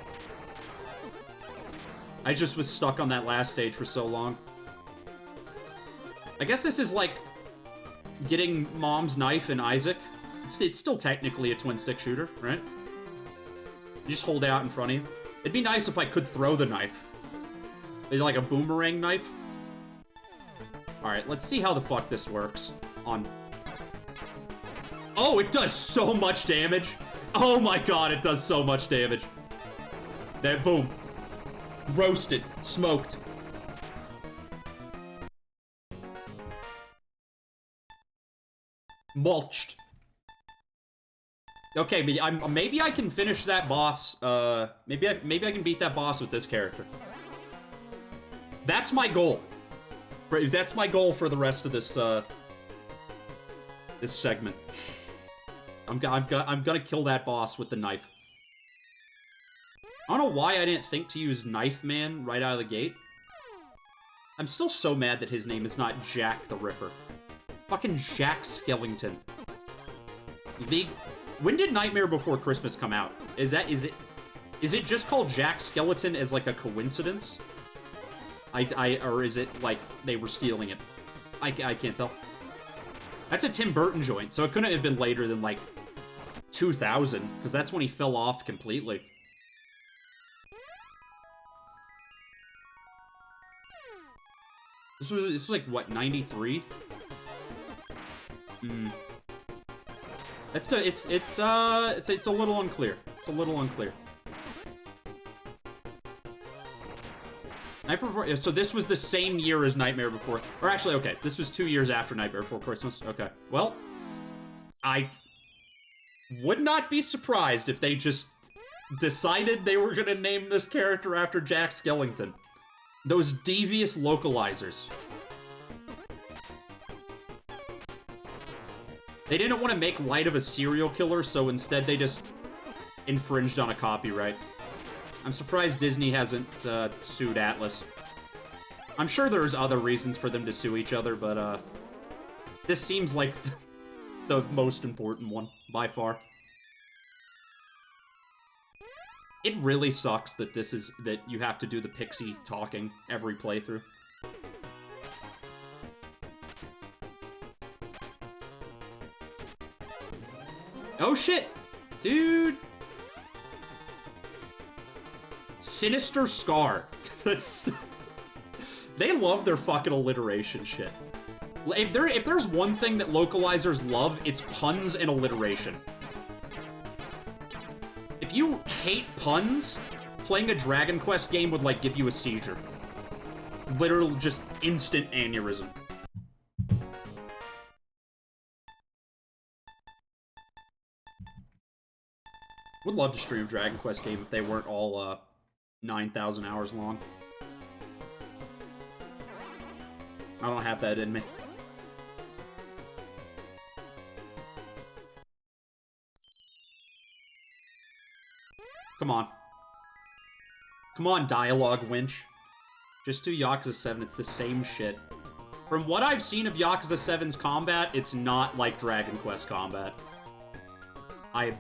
I just was stuck on that last stage for so long. I guess this is, like, getting Mom's knife in Isaac. It's still technically a twin-stick shooter, right? You just hold it out in front of you. It'd be nice if I could throw the knife. Maybe like a boomerang knife. Alright, let's see how the fuck this works on... Oh, it does so much damage. Oh my god, it does so much damage. There, boom. Roasted. Smoked. Mulched. Okay, maybe I can finish that boss. Maybe I can beat that boss with this character. That's my goal. That's my goal for the rest of this this segment. I'm gonna kill that boss with the knife. I don't know why I didn't think to use Knife Man right out of the gate. I'm still so mad that his name is not Jack the Ripper. Fucking Jack Skellington. When did Nightmare Before Christmas come out? Is it just called Jack Skeleton as like a coincidence? Or is it like they were stealing it? I can't tell. That's a Tim Burton joint, so it couldn't have been later than like 2000, because that's when he fell off completely. This was like what, 93? It's a little unclear. It's a little unclear. So this was the same year as Nightmare Before... Or actually, okay, this was 2 years after Nightmare Before Christmas. Okay, well, I would not be surprised if they just decided they were gonna name this character after Jack Skellington. Those devious localizers. They didn't want to make light of a serial killer, so instead they just infringed on a copyright. I'm surprised Disney hasn't sued Atlas. I'm sure there's other reasons for them to sue each other, but, this seems like the most important one, by far. It really sucks that that you have to do the pixie talking every playthrough. Oh shit! Dude! Sinister Scar. That's... They love their fucking alliteration shit. If there's one thing that localizers love, it's puns and alliteration. If you hate puns, playing a Dragon Quest game would, like, give you a seizure. Literal, just instant aneurysm. Would love to stream a Dragon Quest game if they weren't all, 9,000 hours long. I don't have that in me. Come on. Come on, dialogue winch. Just do Yakuza 7, it's the same shit. From what I've seen of Yakuza 7's combat, it's not like Dragon Quest combat. I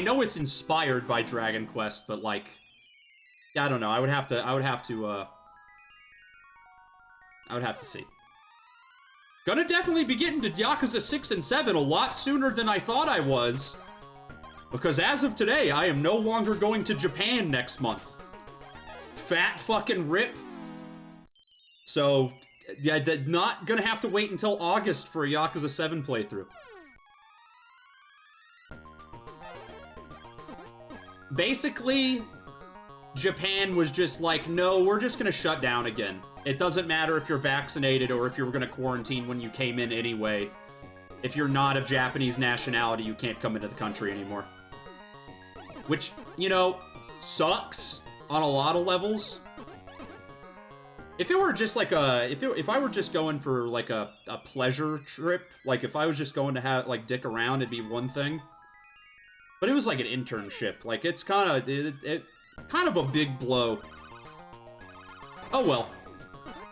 know it's inspired by Dragon Quest, but like, I don't know. I would have to see. Gonna definitely be getting to Yakuza 6 and 7 a lot sooner than I thought I was. Because as of today, I am no longer going to Japan next month. Fat fucking rip. So, yeah, not gonna have to wait until August for a Yakuza 7 playthrough. Basically, Japan was just like, no, we're just gonna shut down again. It doesn't matter if you're vaccinated or if you were gonna quarantine when you came in anyway. If you're not of Japanese nationality, you can't come into the country anymore. Which, you know, sucks on a lot of levels. If it were just like if I were just going for like a pleasure trip, like if I was just going to have like dick around, it'd be one thing. But it was like an internship. Like it's kind of a big blow. Oh well.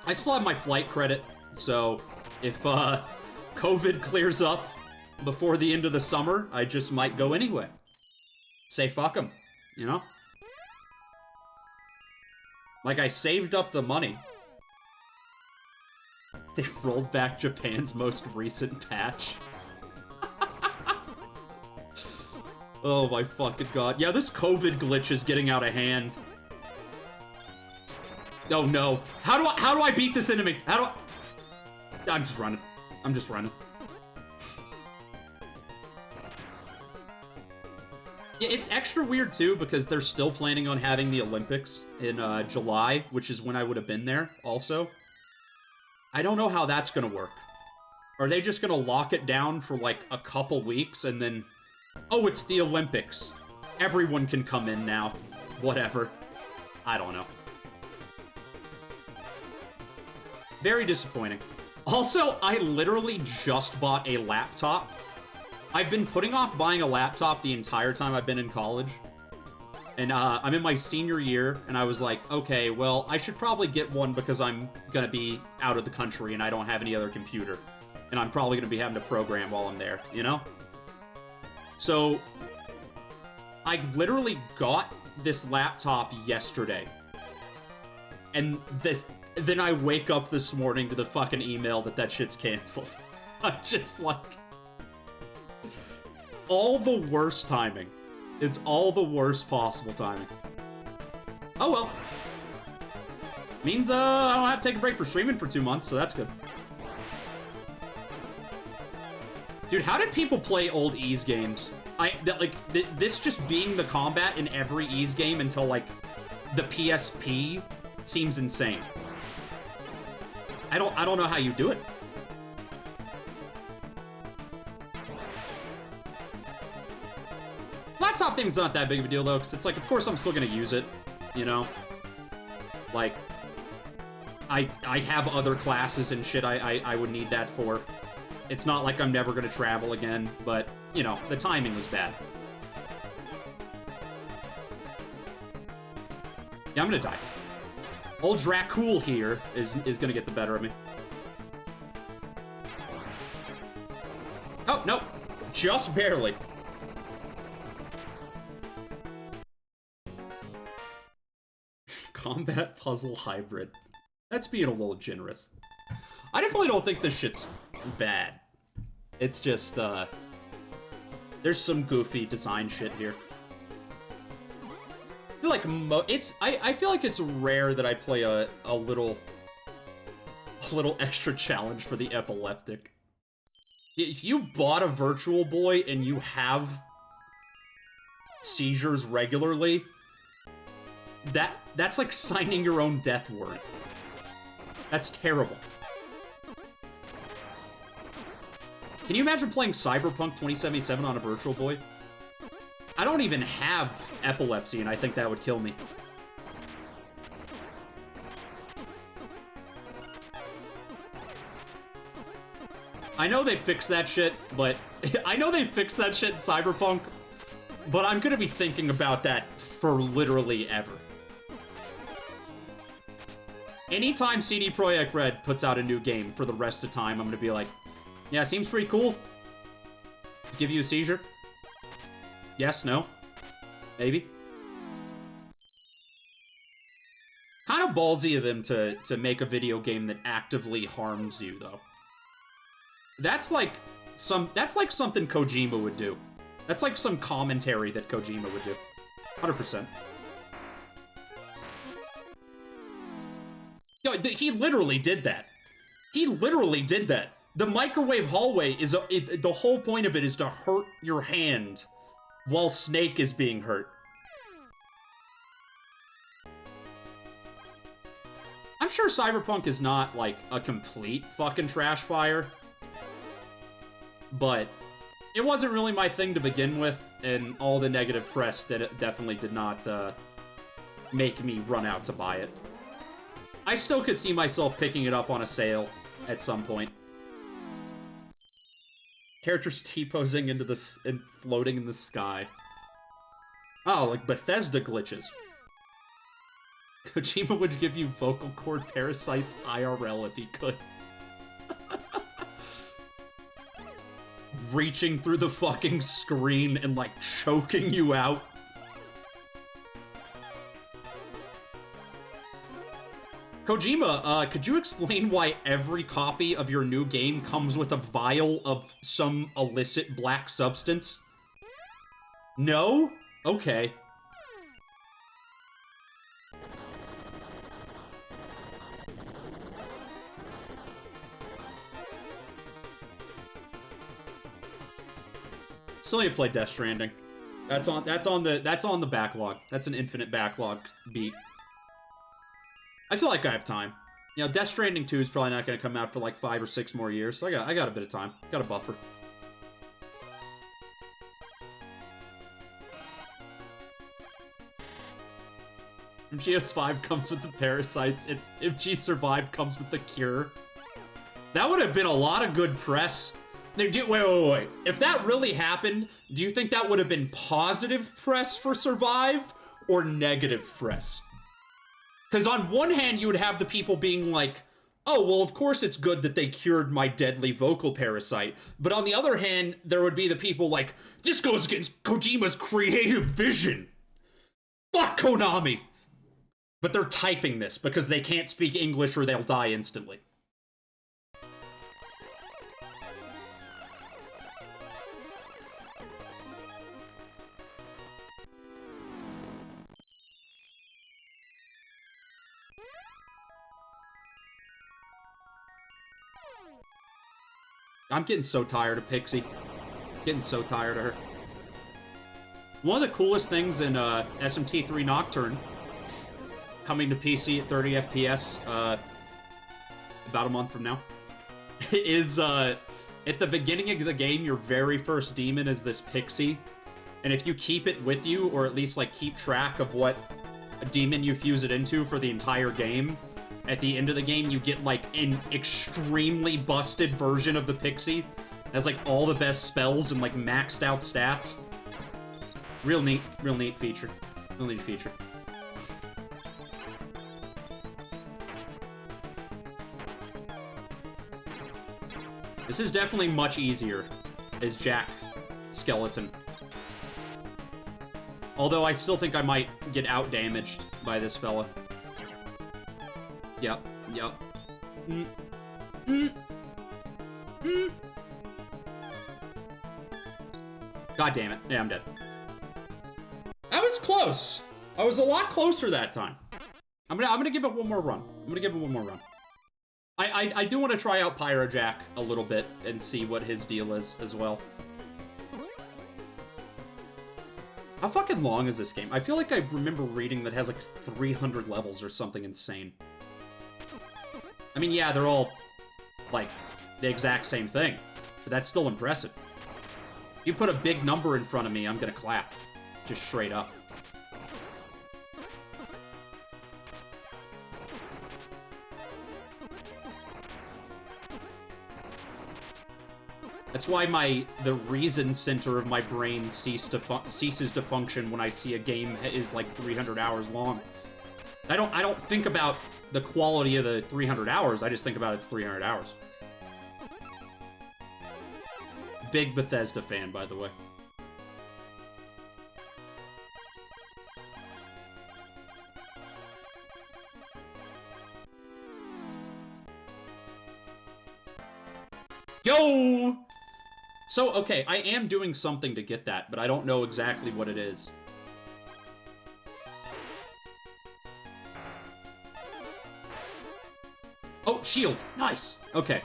I still have my flight credit, so if COVID clears up before the end of the summer, I just might go anyway. Say fuck them, you know? Like, I saved up the money. They rolled back Japan's most recent patch. Oh my fucking god. Yeah, this COVID glitch is getting out of hand. Oh no. How do I beat this enemy? I'm just running. I'm just running. Yeah, it's extra weird, too, because they're still planning on having the Olympics in July, which is when I would have been there, also. I don't know how that's gonna work. Are they just gonna lock it down for, like, a couple weeks, and then... Oh, it's the Olympics. Everyone can come in now. Whatever. I don't know. Very disappointing. Also, I literally just bought a laptop. I've been putting off buying a laptop the entire time I've been in college. And I'm in my senior year, and I was like, okay, well, I should probably get one because I'm gonna be out of the country and I don't have any other computer. And I'm probably gonna be having to program while I'm there, you know? So, I literally got this laptop yesterday. And then I wake up this morning to the fucking email that shit's canceled. I'm just like... all the worst timing. It's all the worst possible timing. Oh well. Means I don't have to take a break for streaming for 2 months, so that's good. Dude, how did people play old Ys games? This just being the combat in every Ys game until, like, the PSP seems insane. I don't know how you do it. Laptop thing's not that big of a deal, though, because it's like, of course I'm still gonna use it, you know? Like, I have other classes and shit I would need that for. It's not like I'm never gonna travel again, but, you know, the timing was bad. Yeah, I'm gonna die. Old Dracul here is gonna get the better of me. Oh, no. Just barely. Combat puzzle hybrid. That's being a little generous. I definitely don't think this shit's bad. It's just, there's some goofy design shit here. I feel like I feel like it's rare that I play a little extra challenge for the epileptic. If you bought a Virtual Boy and you have seizures regularly, that's like signing your own death warrant. That's terrible. Can you imagine playing Cyberpunk 2077 on a Virtual Boy? I don't even have epilepsy, and I think that would kill me. I know they fixed that shit, but... I know they fixed that shit in Cyberpunk, but I'm gonna be thinking about that for literally ever. Anytime CD Projekt Red puts out a new game for the rest of time, I'm gonna be like, yeah, seems pretty cool. Give you a seizure? Yes, no? Maybe? Kind of ballsy of them to make a video game that actively harms you, though. That's like something Kojima would do. That's like some commentary that Kojima would do. 100%. Yo, he literally did that. He literally did that. The microwave hallway is the whole point of it is to hurt your hand while Snake is being hurt. I'm sure Cyberpunk is not like a complete fucking trash fire, but it wasn't really my thing to begin with, and all the negative press that it definitely did not make me run out to buy it. I still could see myself picking it up on a sale at some point. Characters T-posing into this and floating in the sky. Oh, like Bethesda glitches. Kojima would give you vocal cord parasites IRL if he could. Reaching through the fucking screen and, like, choking you out. Kojima, could you explain why every copy of your new game comes with a vial of some illicit black substance? No? Okay. Still need to play Death Stranding. That's on the backlog. That's an infinite backlog beat. I feel like I have time. You know, Death Stranding 2 is probably not going to come out for like 5 or 6 more years, so I got a bit of time. Got a buffer. If GS5 comes with the parasites, if G Survive comes with the cure. That would have been a lot of good press. Wait. If that really happened, do you think that would have been positive press for Survive or negative press? Because on one hand, you would have the people being like, oh, well, of course it's good that they cured my deadly vocal parasite. But on the other hand, there would be the people like, this goes against Kojima's creative vision. Fuck Konami. But they're typing this because they can't speak English or they'll die instantly. I'm getting so tired of Pixie. Getting so tired of her. One of the coolest things in SMT3 Nocturne, coming to PC at 30 FPS about a month from now, is at the beginning of the game, your very first demon is this Pixie. And if you keep it with you, or at least like keep track of what a demon you fuse it into for the entire game, at the end of the game, you get, like, an extremely busted version of the Pixie. It has, like, all the best spells and, like, maxed out stats. Real neat feature. Real neat feature. This is definitely much easier as Jack Skeleton. Although I still think I might get out-damaged by this fella. Yep. God damn it. Yeah, I'm dead. That was close. I was a lot closer that time. I'm gonna give it one more run. I do want to try out Pyro Jack a little bit and see what his deal is as well. How fucking long is this game? I feel like I remember reading that it has like 300 levels or something insane. I mean, yeah, they're all like the exact same thing, but that's still impressive. If you put a big number in front of me, I'm gonna clap. Just straight up. That's why the reason center of my brain ceases to function when I see a game is like 300 hours long. I don't think about the quality of the 300 hours. I just think about it's 300 hours. Big Bethesda fan, by the way. Yo! So, okay, I am doing something to get that, but I don't know exactly what it is. Oh, shield. Nice. Okay.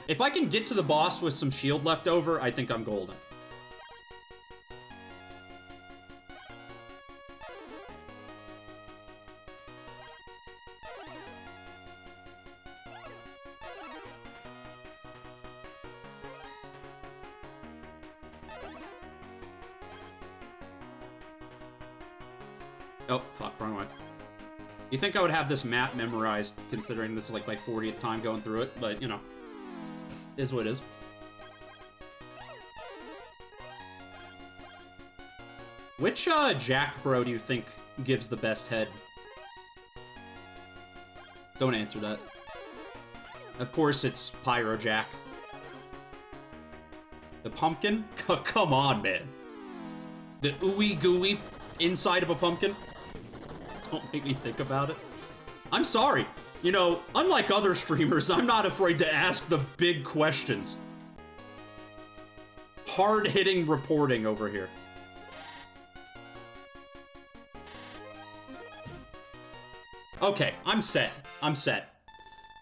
If I can get to the boss with some shield left over, I think I'm golden. Oh, fuck, wrong way. You think I would have this map memorized, considering this is like my 40th time going through it, but, you know, is what it is. Which, Jack bro do you think gives the best head? Don't answer that. Of course it's Pyro Jack. The pumpkin? Come on, man. The ooey gooey inside of a pumpkin? Don't make me think about it. I'm sorry. You know, unlike other streamers, I'm not afraid to ask the big questions. Hard-hitting reporting over here. Okay, I'm set.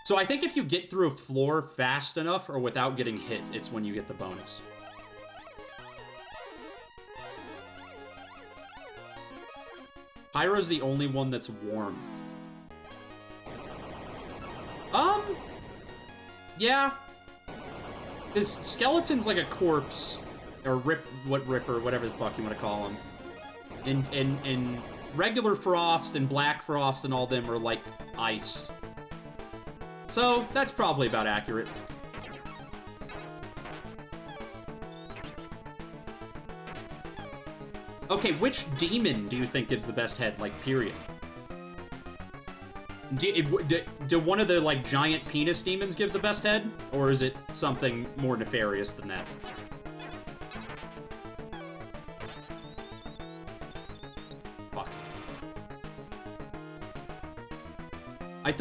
So I think if you get through a floor fast enough or without getting hit, it's when you get the bonus. Pyro's the only one that's warm. Yeah. His skeleton's like a corpse, or Ripper, whatever the fuck you want to call him. In regular Frost and Black Frost and all them are like ice. So that's probably about accurate. Okay, which demon do you think gives the best head, like, period? Do one of the, like, giant penis demons give the best head? Or is it something more nefarious than that? Fuck. I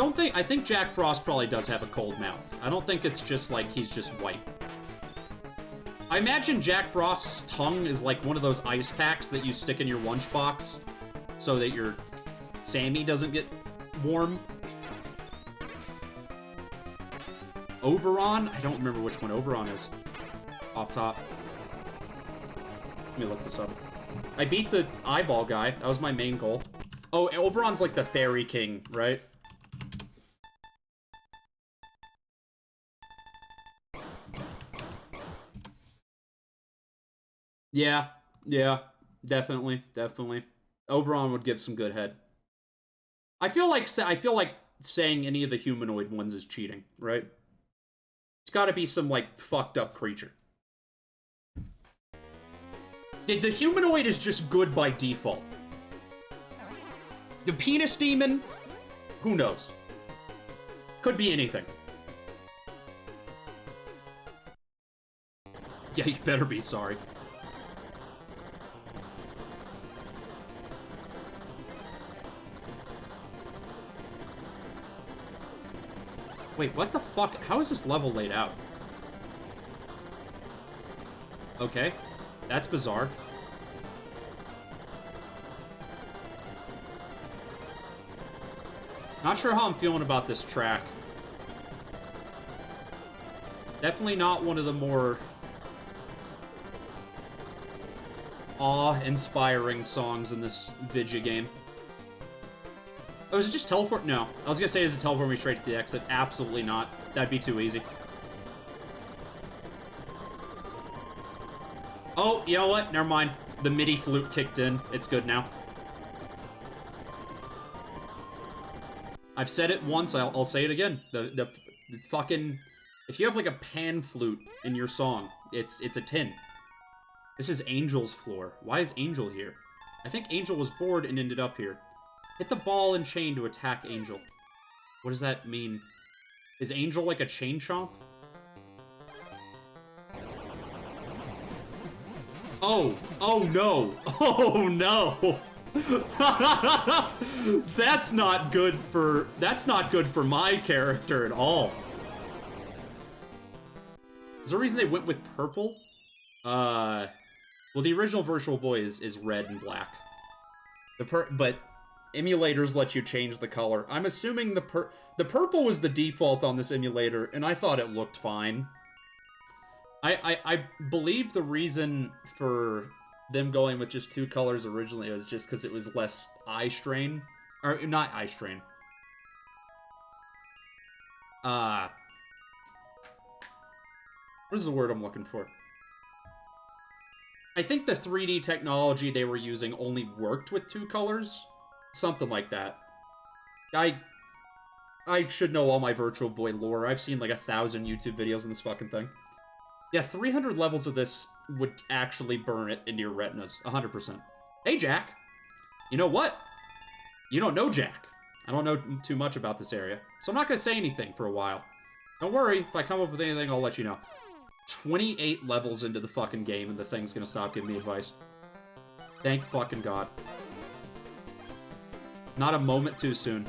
think Jack Frost probably does have a cold mouth. I don't think it's just, like, he's just white. I imagine Jack Frost's tongue is like one of those ice packs that you stick in your lunchbox so that your Sammy doesn't get warm. Oberon? I don't remember which one Oberon is. Off top. Let me look this up. I beat the eyeball guy. That was my main goal. Oh, Oberon's like the fairy king, right? Yeah, definitely. Oberon would give some good head. I feel like saying any of the humanoid ones is cheating, right? It's got to be some like fucked up creature. The humanoid is just good by default. The penis demon, who knows? Could be anything. Yeah, you better be sorry. Wait, what the fuck? How is this level laid out? Okay. That's bizarre. Not sure how I'm feeling about this track. Definitely not one of the more awe-inspiring songs in this video game. Oh, is it just teleport? No. I was gonna say, is it teleport me straight to the exit? Absolutely not. That'd be too easy. Oh, you know what? Never mind. The MIDI flute kicked in. It's good now. I've said it once, I'll say it again. The fucking... If you have, like, a pan flute in your song, it's a tin. This is Angel's floor. Why is Angel here? I think Angel was bored and ended up here. Hit the ball and chain to attack Angel. What does that mean? Is Angel like a chain chomp? Oh! Oh no! Oh no! That's not good for my character at all. Is there a reason they went with purple? Well, the original Virtual Boy is red and black. But emulators let you change the color. I'm assuming the purple was the default on this emulator, and I thought it looked fine. I believe the reason for them going with just two colors originally was just because it was less eye strain. Or, not eye strain. What is the word I'm looking for? I think the 3D technology they were using only worked with two colors. Something like that. I should know all my Virtual Boy lore. I've seen like 1,000 YouTube videos on this fucking thing. Yeah, 300 levels of this would actually burn it into your retinas. 100%. Hey, Jack. You know what? You don't know Jack. I don't know too much about this area, so I'm not going to say anything for a while. Don't worry, if I come up with anything, I'll let you know. 28 levels into the fucking game, and the thing's going to stop giving me advice. Thank fucking God. Not a moment too soon.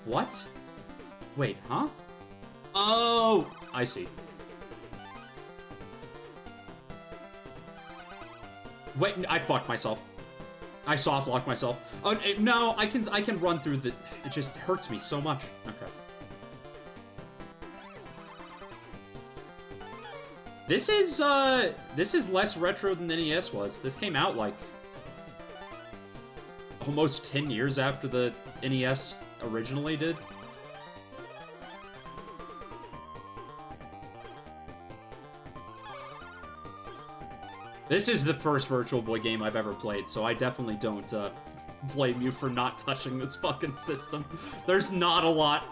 What? Wait, huh? Oh! I see. Wait, I fucked myself. I soft-locked myself. Oh, no, I can run through the... It just hurts me so much. Okay. This is less retro than the NES was. This came out, like, almost 10 years after the NES originally did. This is the first Virtual Boy game I've ever played, so I definitely don't blame you for not touching this fucking system. There's not a lot.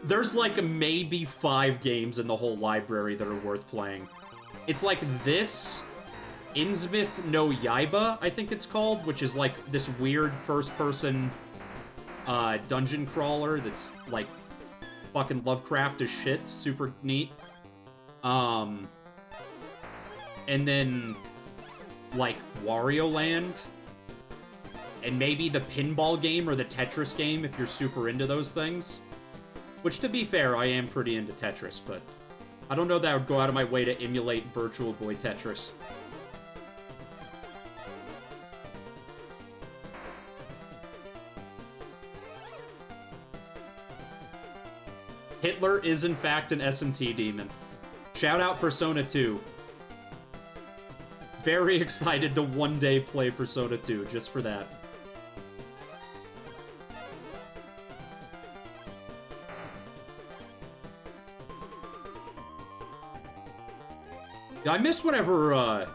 There's like maybe 5 games in the whole library that are worth playing. It's like this, Innsmouth no Yaiba, I think it's called, which is like this weird first-person dungeon crawler that's like fucking Lovecraft as shit, super neat. And then like Wario Land, and maybe the pinball game or the Tetris game if you're super into those things. Which, to be fair, I am pretty into Tetris, but I don't know that I would go out of my way to emulate Virtual Boy Tetris. Hitler is in fact an SMT demon. Shout out Persona 2. Very excited to one day play Persona 2, just for that. I miss whenever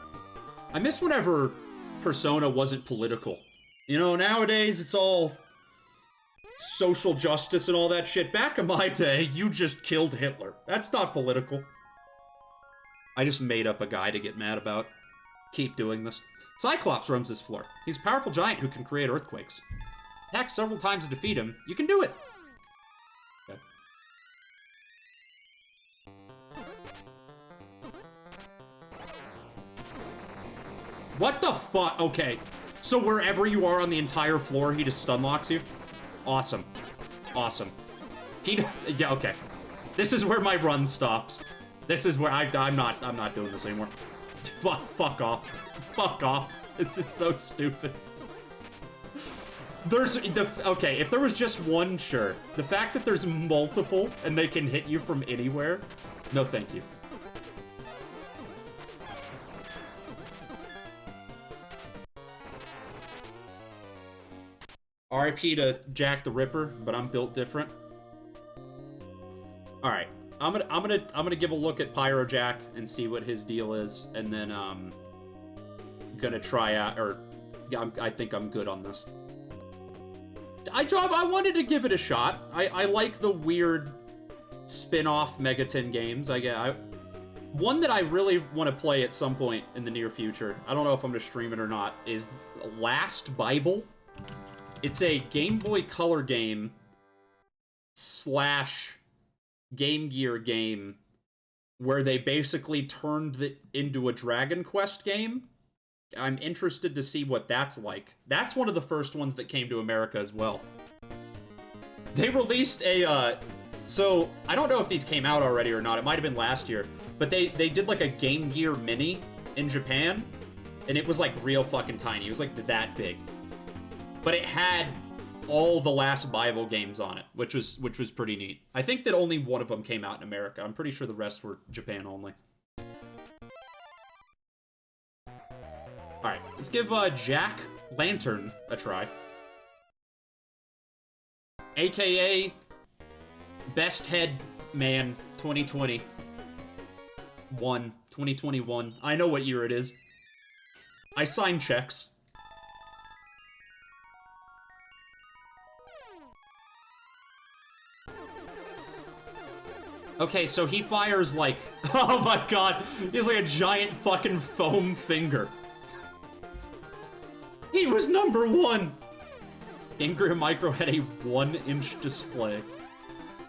Persona wasn't political. You know, nowadays it's all social justice and all that shit. Back in my day, you just killed Hitler. That's not political. I just made up a guy to get mad about. Keep doing this. Cyclops roams this floor. He's a powerful giant who can create earthquakes. Attack several times to defeat him. You can do it. Okay. What the fuck? Okay. So wherever you are on the entire floor, he just stun locks you? Awesome. Awesome. Yeah, okay. This is where my run stops. This is where I'm not doing this anymore. Fuck off. Fuck off. This is so stupid. Okay, if there was just one, sure. The fact that there's multiple and they can hit you from anywhere, no thank you. RIP to Jack the Ripper, but I'm built different. All right, I'm gonna give a look at Pyro Jack and see what his deal is, and then gonna try out, or yeah, I think I'm good on this. I wanted to give it a shot. I like the weird spin-off Megaton games. One that I really want to play at some point in the near future, I don't know if I'm gonna stream it or not, is Last Bible. It's a Game Boy Color game / Game Gear game where they basically turned it into a Dragon Quest game. I'm interested to see what that's like. That's one of the first ones that came to America as well. They released a, so I don't know if these came out already or not. It might have been last year, but they did like a Game Gear Mini in Japan, and it was like real fucking tiny. It was like that big. But it had all the Last Bible games on it, which was pretty neat. I think that only one of them came out in America. I'm pretty sure the rest were Japan only. Alright, let's give Jack Lantern a try. AKA Best Head Man 2020. 2021. I know what year it is. I sign checks. Okay, so he fires like... Oh my god! He's like a giant fucking foam finger. He was #1! Game Gear Micro had a 1-inch display.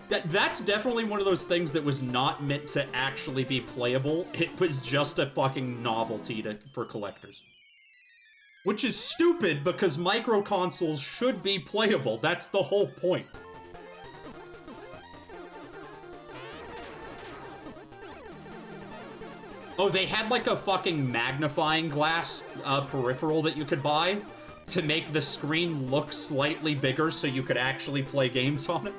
That's definitely one of those things that was not meant to actually be playable. It was just a fucking novelty for collectors. Which is stupid, because micro consoles should be playable. That's the whole point. Oh, they had like a fucking magnifying glass peripheral that you could buy to make the screen look slightly bigger so you could actually play games on it.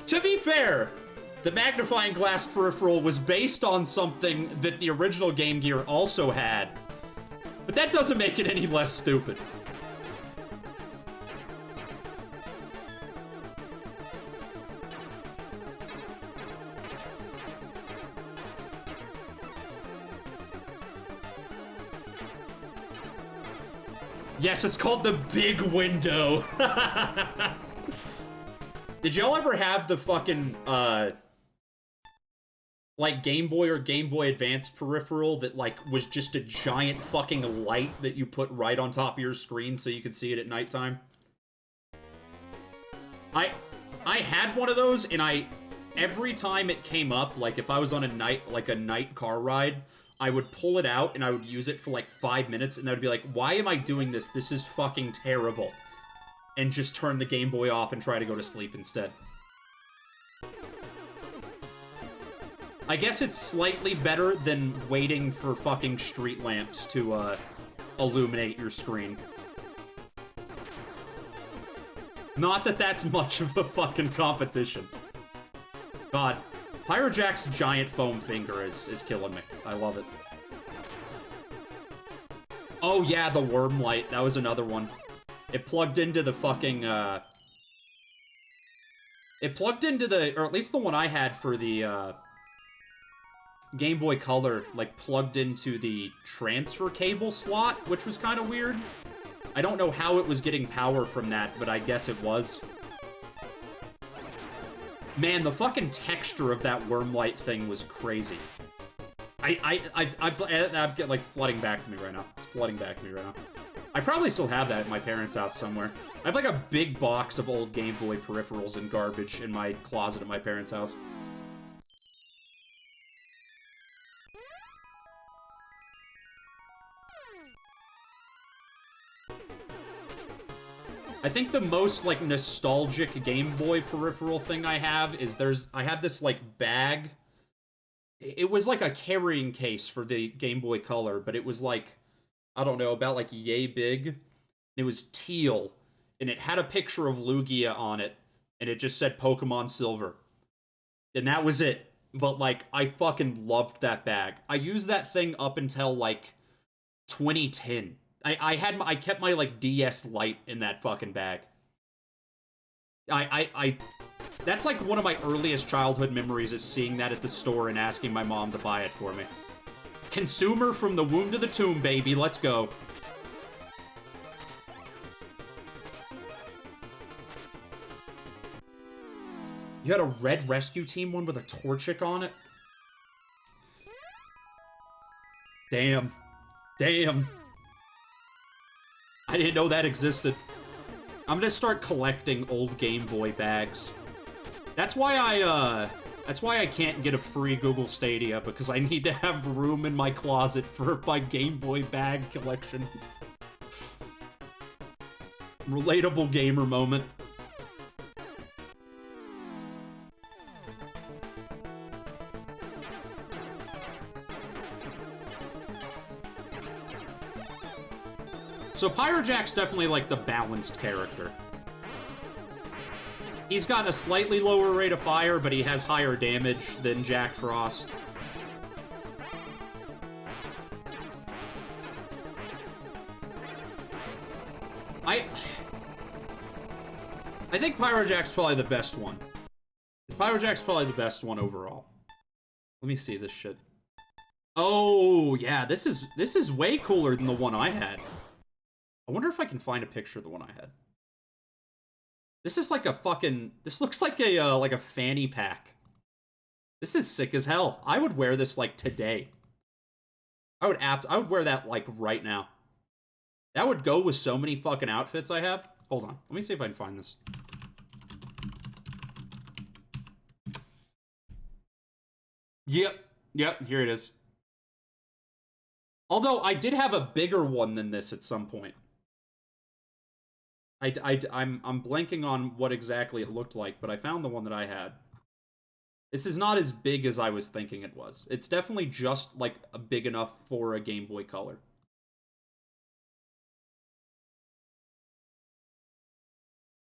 To be fair, the magnifying glass peripheral was based on something that the original Game Gear also had. But that doesn't make it any less stupid. Yes, it's called the Big Window. Did y'all ever have the fucking, like, Game Boy or Game Boy Advance peripheral that, like, was just a giant fucking light that you put right on top of your screen so you could see it at nighttime? I had one of those, and every time it came up, like, if I was on a night car ride, I would pull it out and I would use it for like 5 minutes and I would be like, why am I doing this? This is fucking terrible. And just turn the Game Boy off and try to go to sleep instead. I guess it's slightly better than waiting for fucking street lamps to illuminate your screen. Not that that's much of a fucking competition. God. Pyrojack's giant foam finger is killing me. I love it. Oh yeah, the worm light. That was another one. It plugged into the fucking, It plugged into the, or at least the one I had for the, Game Boy Color, like, plugged into the transfer cable slot, which was kind of weird. I don't know how it was getting power from that, but I guess it was. Man, the fucking texture of that wormlight thing was crazy. I'm getting, like, flooding back to me right now. It's flooding back to me right now. I probably still have that at my parents' house somewhere. I have, like, a big box of old Game Boy peripherals and garbage in my closet at my parents' house. I think the most, like, nostalgic Game Boy peripheral thing I have is I have this, like, bag. It was like a carrying case for the Game Boy Color, but it was like, I don't know, about like yay big. It was teal, and it had a picture of Lugia on it, and it just said Pokemon Silver. And that was it. But, like, I fucking loved that bag. I used that thing up until, like, 2010. I kept my, like, DS Lite in that fucking bag. That's, like, one of my earliest childhood memories is seeing that at the store and asking my mom to buy it for me. Consumer from the womb to the tomb, baby. Let's go. You had a red rescue team one with a Torchic on it? Damn. Damn. I didn't know that existed. I'm gonna start collecting old Game Boy bags. That's why I can't get a free Google Stadia, because I need to have room in my closet for my Game Boy bag collection. Relatable gamer moment. So Pyrojack's definitely, like, the balanced character. He's got a slightly lower rate of fire, but he has higher damage than Jack Frost. I think Pyrojack's probably the best one. Pyrojack's probably the best one overall. Let me see this shit. Oh, yeah, this is way cooler than the one I had. I wonder if I can find a picture of the one I had. This is like a fucking... This looks like a fanny pack. This is sick as hell. I would wear this, like, today. I would wear that, like, right now. That would go with so many fucking outfits I have. Hold on. Let me see if I can find this. Yep, here it is. Although, I did have a bigger one than this at some point. I'm blanking on what exactly it looked like, but I found the one that I had. This is not as big as I was thinking it was. It's definitely just, like, big enough for a Game Boy Color.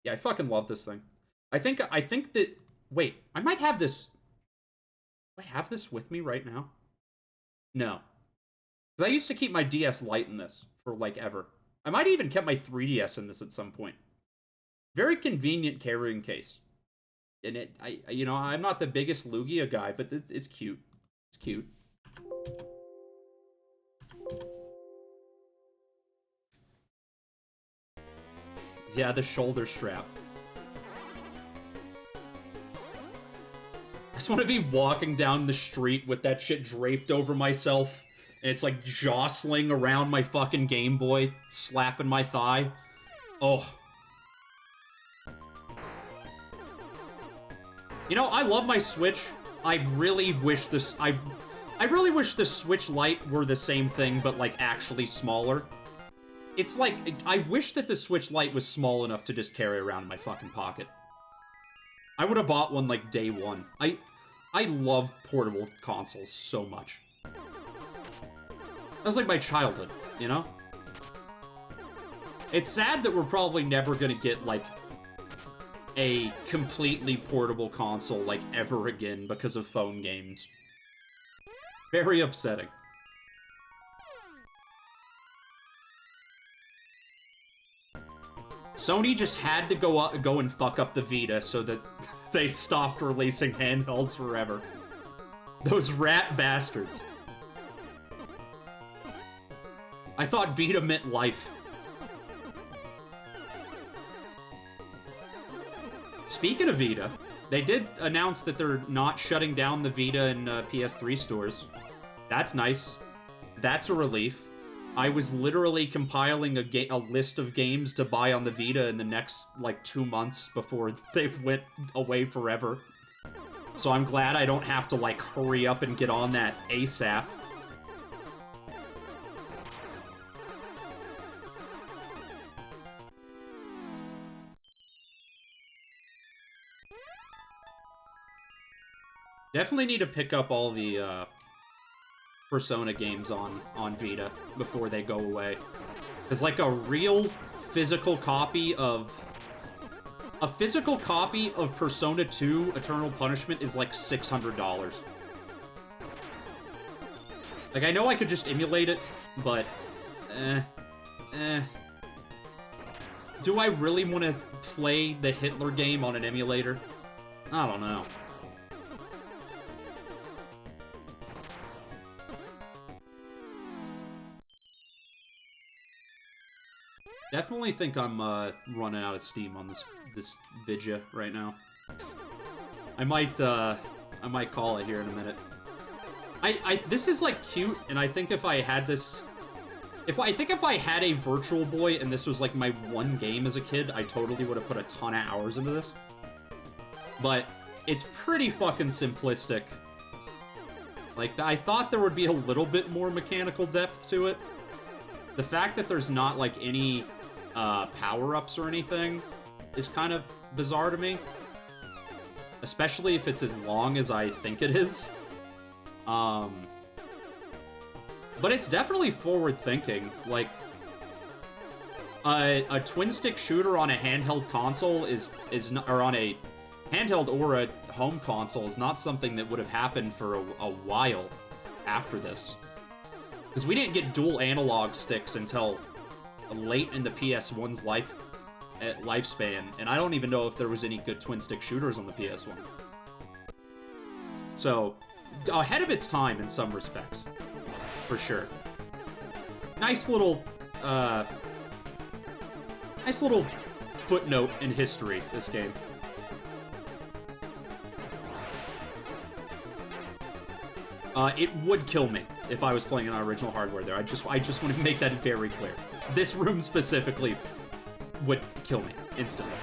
Yeah, I fucking love this thing. I think that... Wait, I might have this... Do I have this with me right now? No. Because I used to keep my DS Lite in this for, like, ever. I might have even kept my 3DS in this at some point. Very convenient carrying case. And you know, I'm not the biggest Lugia guy, but it's cute. It's cute. Yeah, the shoulder strap. I just want to be walking down the street with that shit draped over myself. And it's, like, jostling around my fucking Game Boy, slapping my thigh. Oh. You know, I love my Switch. I really wish this... I really wish the Switch Lite were the same thing, but, like, actually smaller. It's like... I wish that the Switch Lite was small enough to just carry around in my fucking pocket. I would have bought one, like, day one. I love portable consoles so much. That was like my childhood, you know? It's sad that we're probably never gonna get, like, a completely portable console, like, ever again because of phone games. Very upsetting. Sony just had to go and fuck up the Vita so that they stopped releasing handhelds forever. Those rat bastards. I thought Vita meant life. Speaking of Vita, they did announce that they're not shutting down the Vita and PS3 stores. That's nice. That's a relief. I was literally compiling a list of games to buy on the Vita in the next, like, 2 months before they went away forever. So I'm glad I don't have to, like, hurry up and get on that ASAP. Definitely need to pick up all the Persona games on Vita before they go away. Because like a real physical copy of Persona 2 Eternal Punishment is like $600. Like, I know I could just emulate it, but do I really want to play the Hitler game on an emulator? I don't know. Definitely think I'm running out of steam on this vidya right now. I might call it here in a minute. This is like cute, and I think if I had this, if I had a Virtual Boy and this was like my one game as a kid, I totally would have put a ton of hours into this. But it's pretty fucking simplistic. Like, I thought there would be a little bit more mechanical depth to it. The fact that there's not like any power-ups or anything is kind of bizarre to me. Especially if it's as long as I think it is. But it's definitely forward-thinking. Like, a twin-stick shooter on a handheld console is not, or on a handheld or a home console is not something that would have happened for a while after this. Because we didn't get dual analog sticks until late in the PS1's lifespan, and I don't even know if there was any good twin-stick shooters on the PS1. So, ahead of its time in some respects, for sure. Nice little footnote in history, this game. It would kill me if I was playing on original hardware there. I just want to make that very clear. This room specifically would kill me instantly.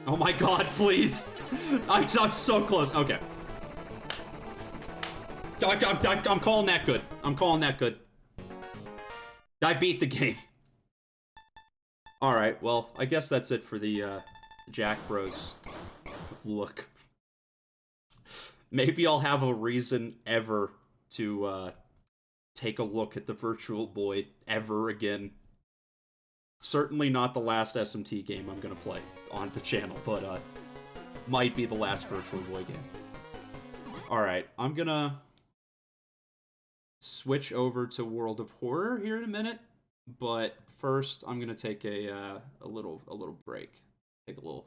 Oh my god, please! I'm so close. Okay. I'm calling that good. I'm calling that good. I beat the game. Alright, well, I guess that's it for the Jack Bros look. Maybe I'll have a reason ever to take a look at the Virtual Boy ever again. Certainly not the last SMT game I'm gonna play on the channel, but might be the last Virtual Boy game. Alright, I'm gonna switch over to World of Horror here in a minute, but first I'm gonna take a little break. Take a little